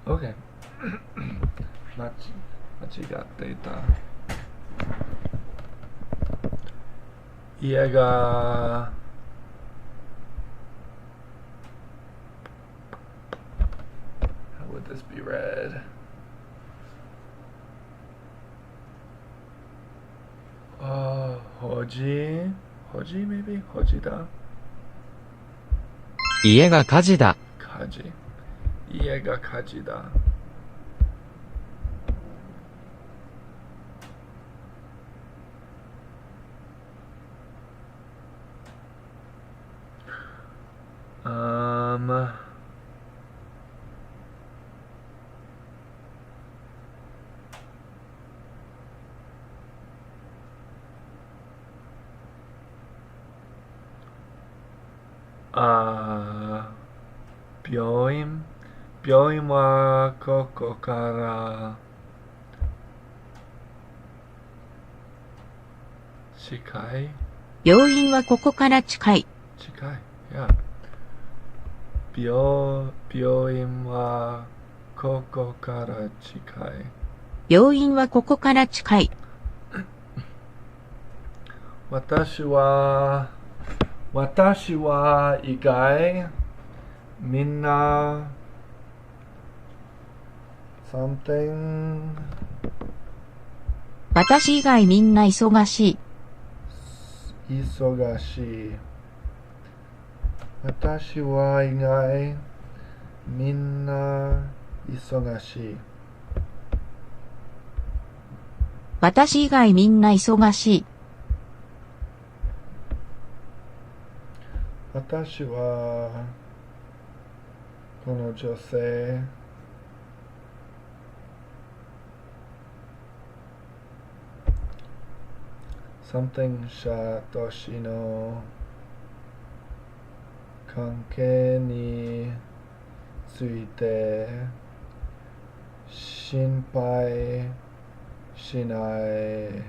OK 間違っていた。家がHow would this be read? Hoji maybe? Hoji da? 家が火事だ。火事。家が火事だ。病院はここから近い病院はここから近い。近い。Yeah. 病院はここから近い。病院はここから近い。私は以外みんな something 私以外みんな忙しい。忙しい。私は以外みんな忙しい。私以外みんな忙しい。私はこの女性 something 者としの関係について心配しない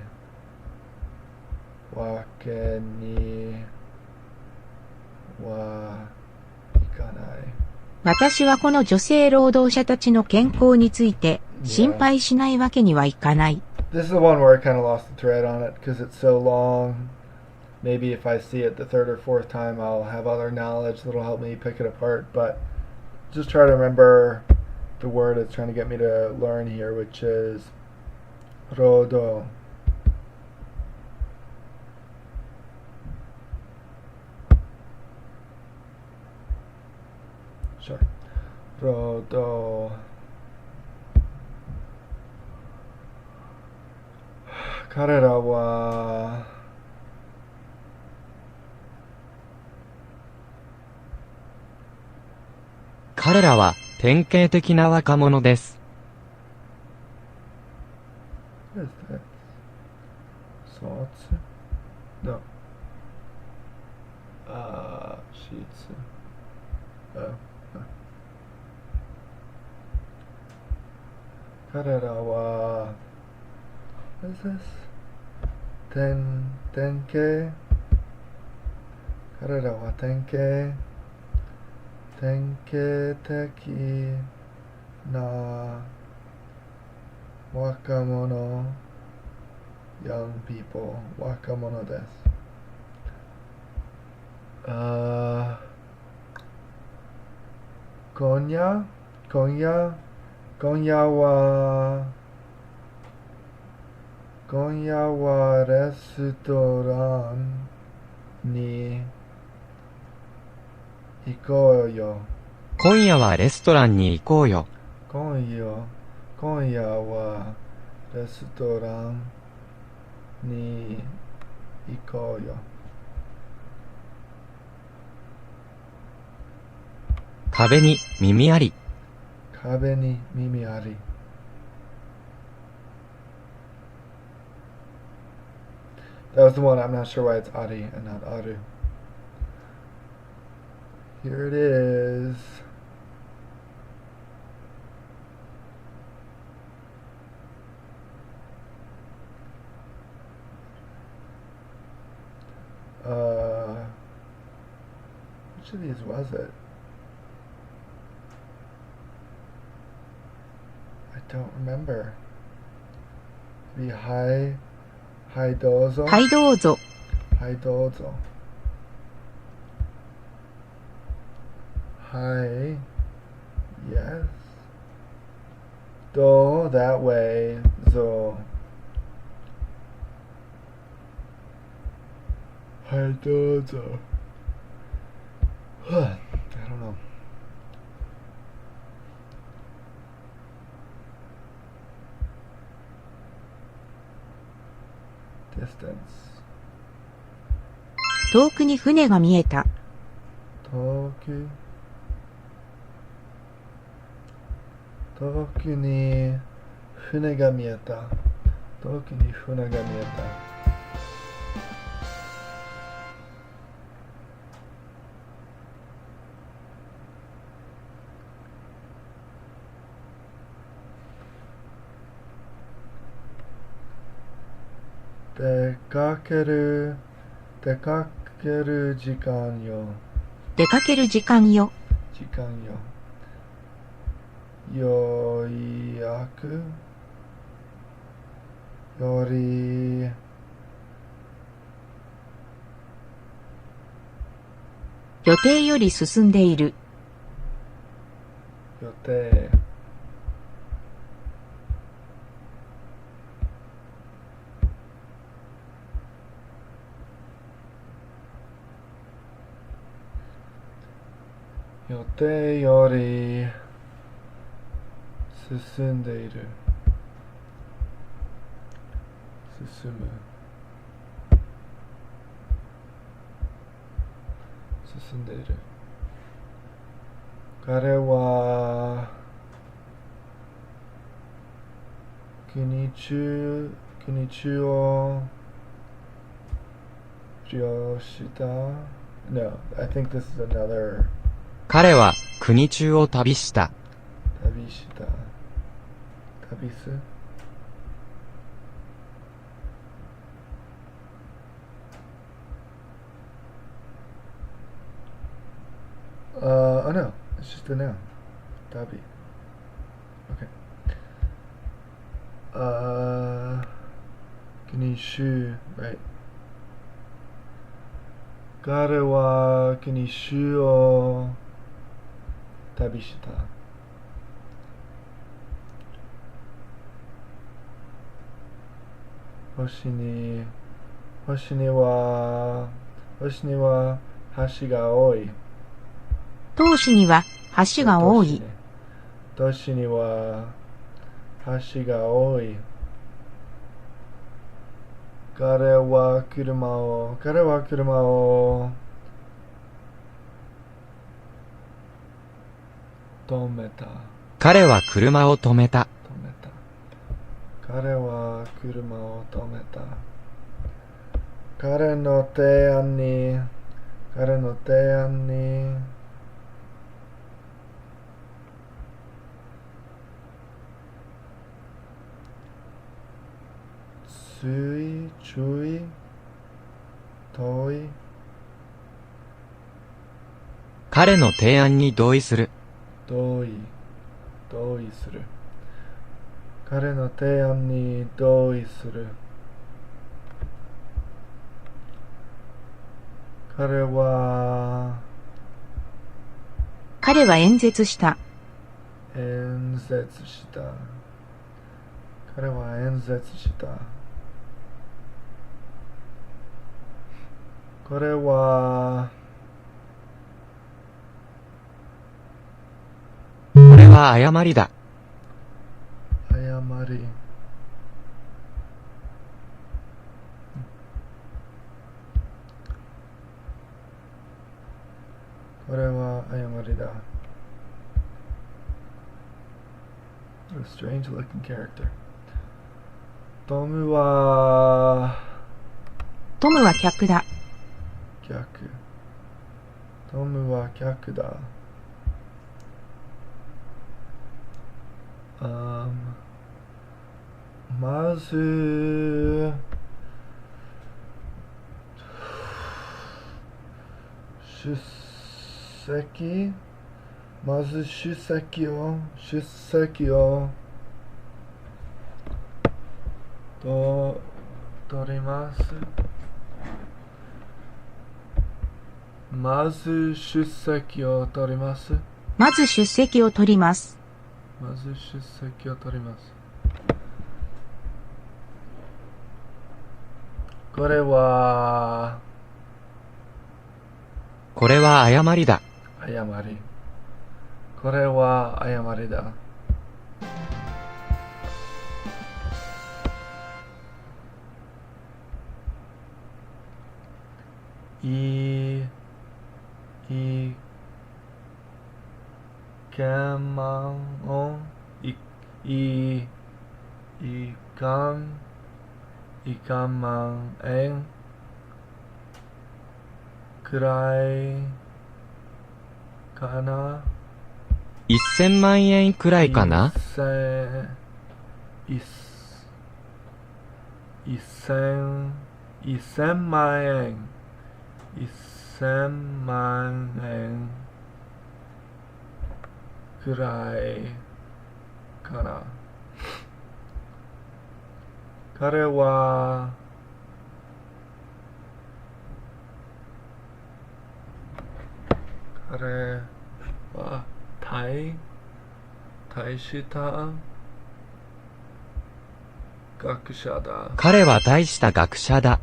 わけにはいかない。私はこの女性労働者たちの健康について心配しないわけにはいかない。This is the one where I kind of lost the thread on it because it's so long. Maybe if I see it the third or fourth time, I'll have other knowledge that'll help me pick it apart. But just try to remember the word it's trying to get me to learn here, which is rodo. Sure. Rodo. 彼らは彼らは典型的な若者です。What is that? Salts? No. Sheets. Oh. 彼らは What is this? 典型彼らは典型的な若者 young people 若者です。今夜はレストランに行こうよ。今夜はレストランに行こうよ。今夜はレストランに行こうよ。壁に耳あり。壁に耳あり。That was the one. I'm not sure why it's Ari and not Aru. Here it is. Which of these was it? I don't remember. Maybe hi dozo. はいどうぞ。はいどうぞ。Hi. Yes. Do that way. Zo. Hi do zo. I don't know. Distance. 遠くに船が見えた。遠くに船が見えた。遠くに船が見えた。出かける時間よ。出かける時間よ。時間よ。予約より予定より進んでいる。予定予定より進んでいる。進む。進んでいる。彼は国中を上した No, I think this is another 彼は国中を旅した。旅した。旅す oh no, it's just a noun. Tabi. Okay. Kinishu, right. 彼は国中を旅した。星には橋が多い。都市には橋が多い。都市には橋が多い。彼は車を止めた。彼は車を止めた。彼は車を止めた。彼の提案に注意同意彼の提案に同意する。同意する。彼の提案に同意する。彼は演説した。彼は演説した。これは誤りだ。誤り。これは誤りだ。A strange looking character. トムは客だ。トムは客だ。まず出席を取ります。まず出席を取ります。これは誤りだ。これは誤りだ。いかまん円くらいかな。1000万円くらいかな。1000万円。1000万円くらいかな。彼は大した学者だ。彼は大した学者だ。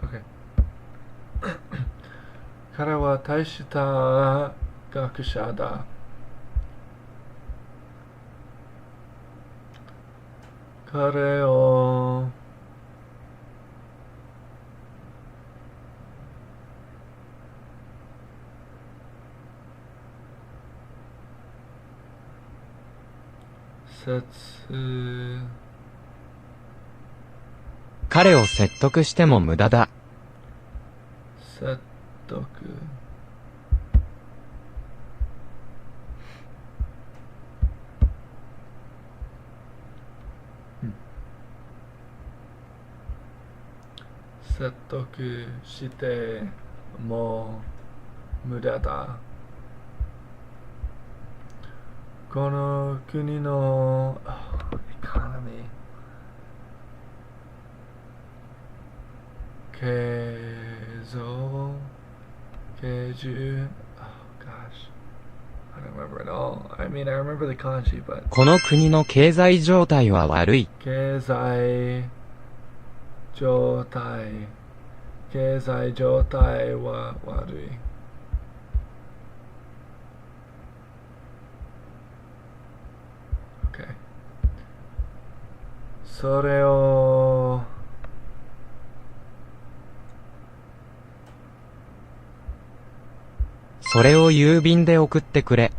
Okay. 彼は大した学者だ。彼を彼を説得しても無駄だ。説得。説得しても無駄だ。この国のエコノミー、経済、oh gosh, I don't remember it all. I mean, I remember the kanji, but この国の経済状態は悪い。経済状態、経済状態は悪い。Okay. それを郵便で送ってくれ。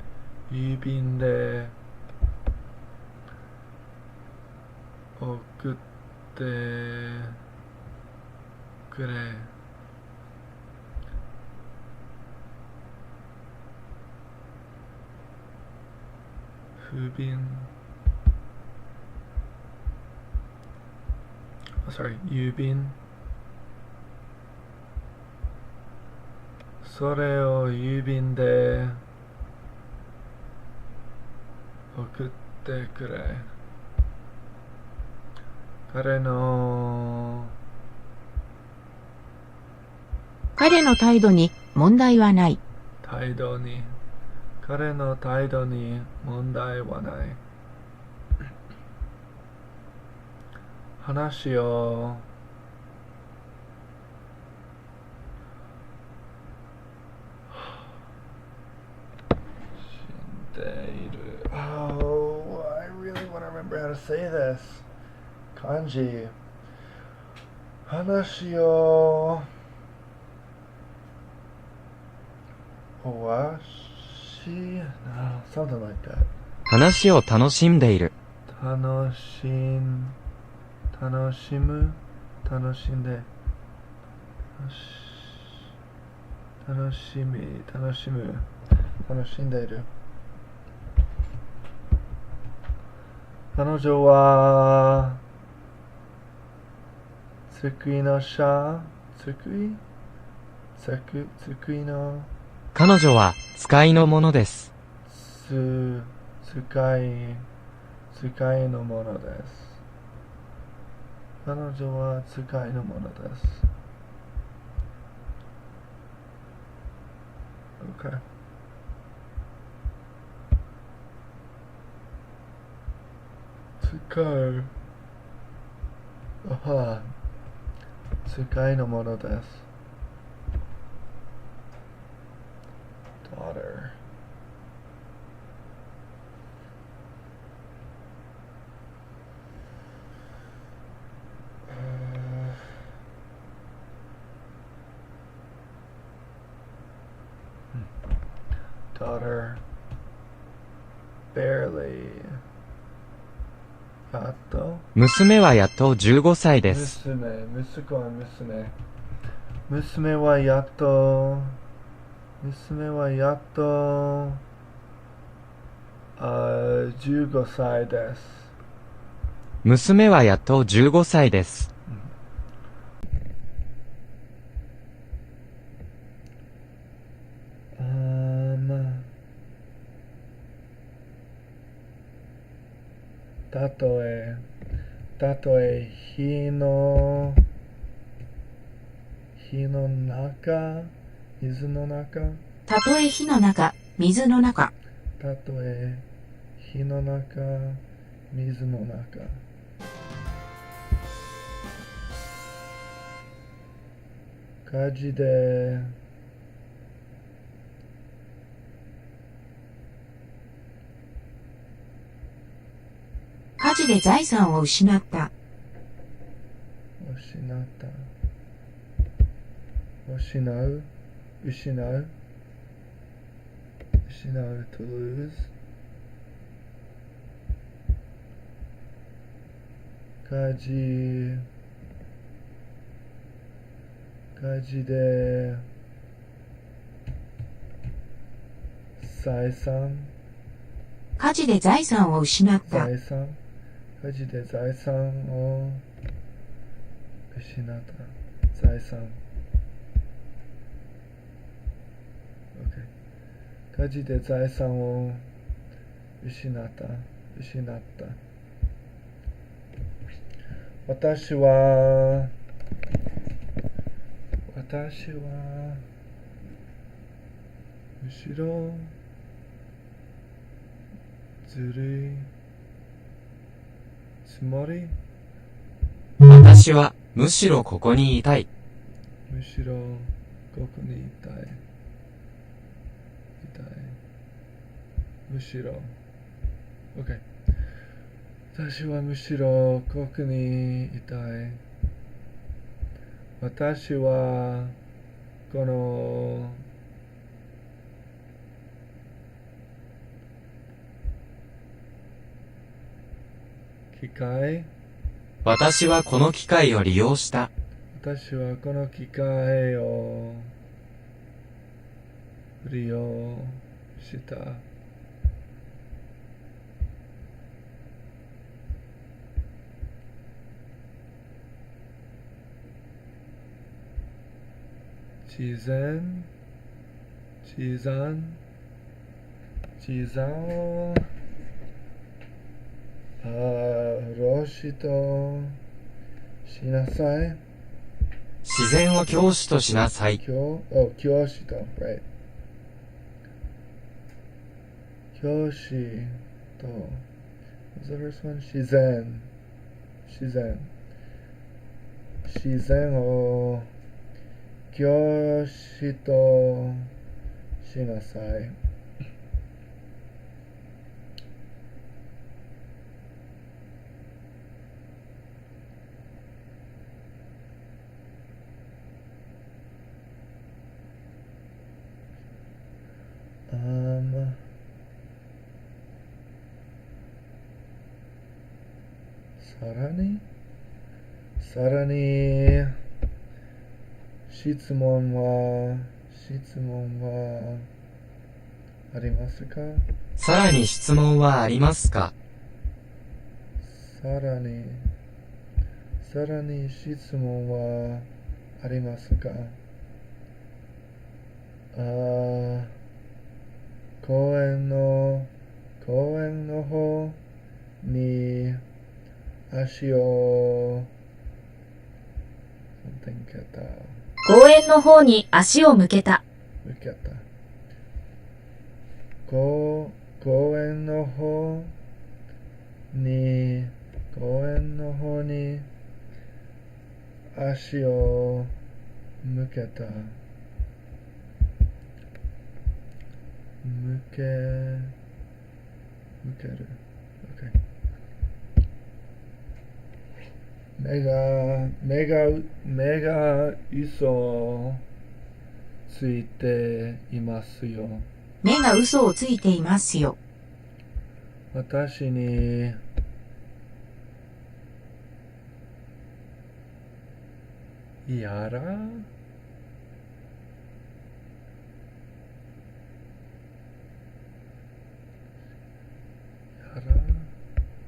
郵便で送ってくれ。郵便。Sorry, 郵便。それを郵便で送ってくれ。彼の態度に問題はない。態度に問題はない。話をしている。Oh, I really want to remember how to say this. Kanji. 話をわし、no, something like that. 話を楽しんでいる。楽しんで、楽しんでいる。彼女は机の下、机の彼女は使いのものです。使いのものです。彼女は使いのものです。Okay. 使う。使いのものです。Daughter. Daughter. Barely. やっと娘はやっと15歳です。娘はやっと15歳です。娘はやっと15歳です。たとえ火の中、水の中、たとえ火の中、水の中。たとえ火の中、水の中。火事で財産を失った。失う to lose 火事火事で財産火事で財産を失った。財産火事で財産を失った財産 OK 火事で財産を失った私はむしろずるいつもり私はむしろここにいたい。むしろここにいたいむしろ OK 私はむしろここにいたい私はこの機械私はこの機会を利用した。私はこの機械を利用した自然をロシとしなさい自然を教師としなさい。教師と right 教師と what's the first one? 自然を教師としなさいさらに質問はありますかさらに質問はありますか？さらに質問はありますか公園の方に足を公園の方に足を向けた。公園の方に足を向けた向ける OK 目が嘘ついていますよ目が嘘をついていますよ。私にやら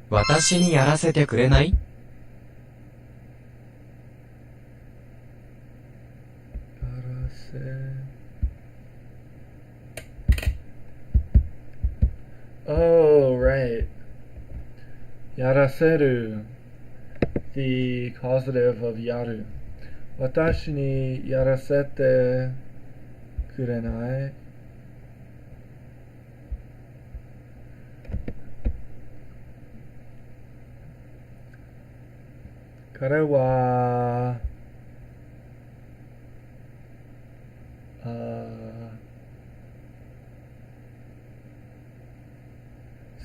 私にやらせてくれない？Oh, right. やらせる the causative of やる私にやらせてくれない彼は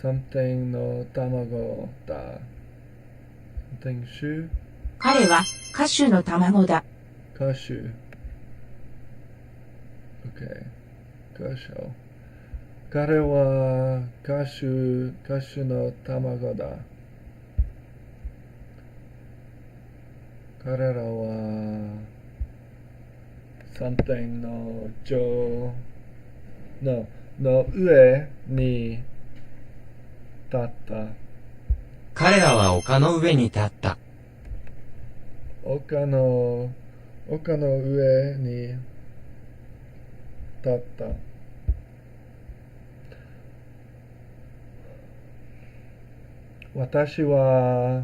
something の卵だ something 種彼は歌手の卵だ。歌手 OK 歌手彼は歌手の卵だ彼らは something no jo no no ue ni tatta. 彼らは丘の上に立った。丘の上に立った。私は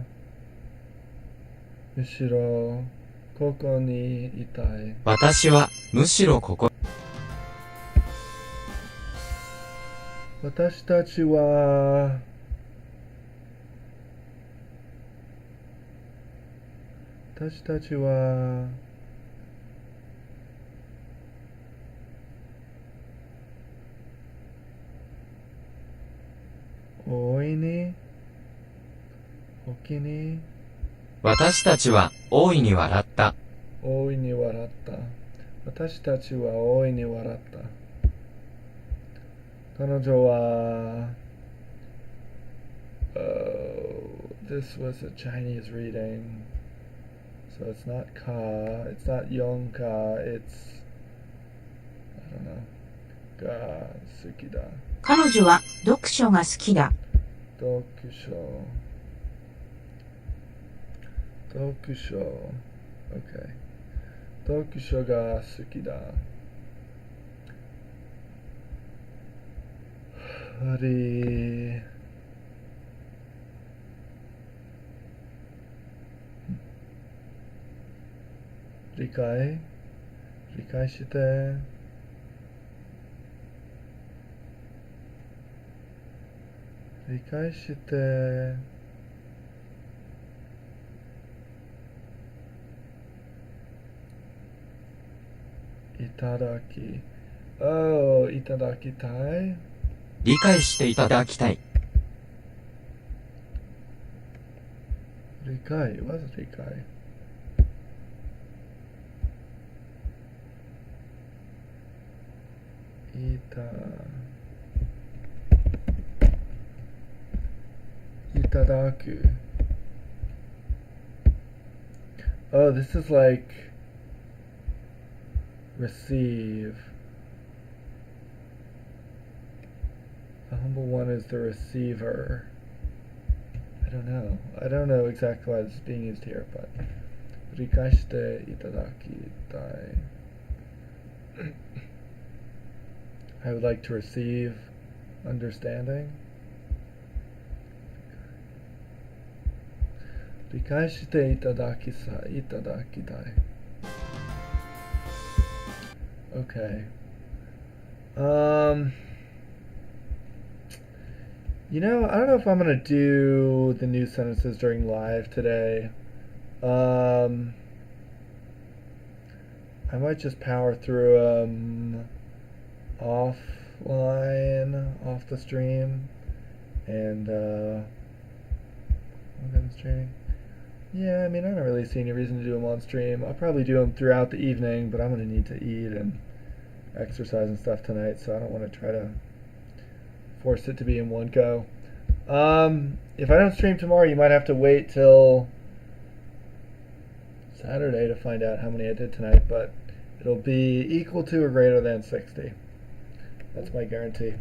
むしろここにいたい。私はむしろここ。私たちは大いに私たちは大いに笑った。大いに笑った。私たちは大いに笑った。彼女はthis was a Chinese reading, so it's not ka, it's not yong ka, it's I don't know. Ga suki da. 彼女は読書が好きだ。読書 OK 読書が好きだ。理解していただきいただきたい。理解していただきたい。理解 was 理解いただく Oh, this is like receive. The humble one is the receiver. I don't know exactly why this is being used here, but 理解していただきたい I would like to receive understanding. 理解していただきたい Okay. I don't know if I'm gonna do the new sentences during live today. I might just power through them offline, off the stream, and streaming. Yeah, I don't really see any reason to do them on stream. I'll probably do them throughout the evening, but I'm gonna need to eat and exercise and stuff tonight, so I don't want to try to force it to be in one go. If I don't stream tomorrow, you might have to wait till Saturday to find out how many I did tonight, but it'll be equal to or greater than 60. That's my guarantee.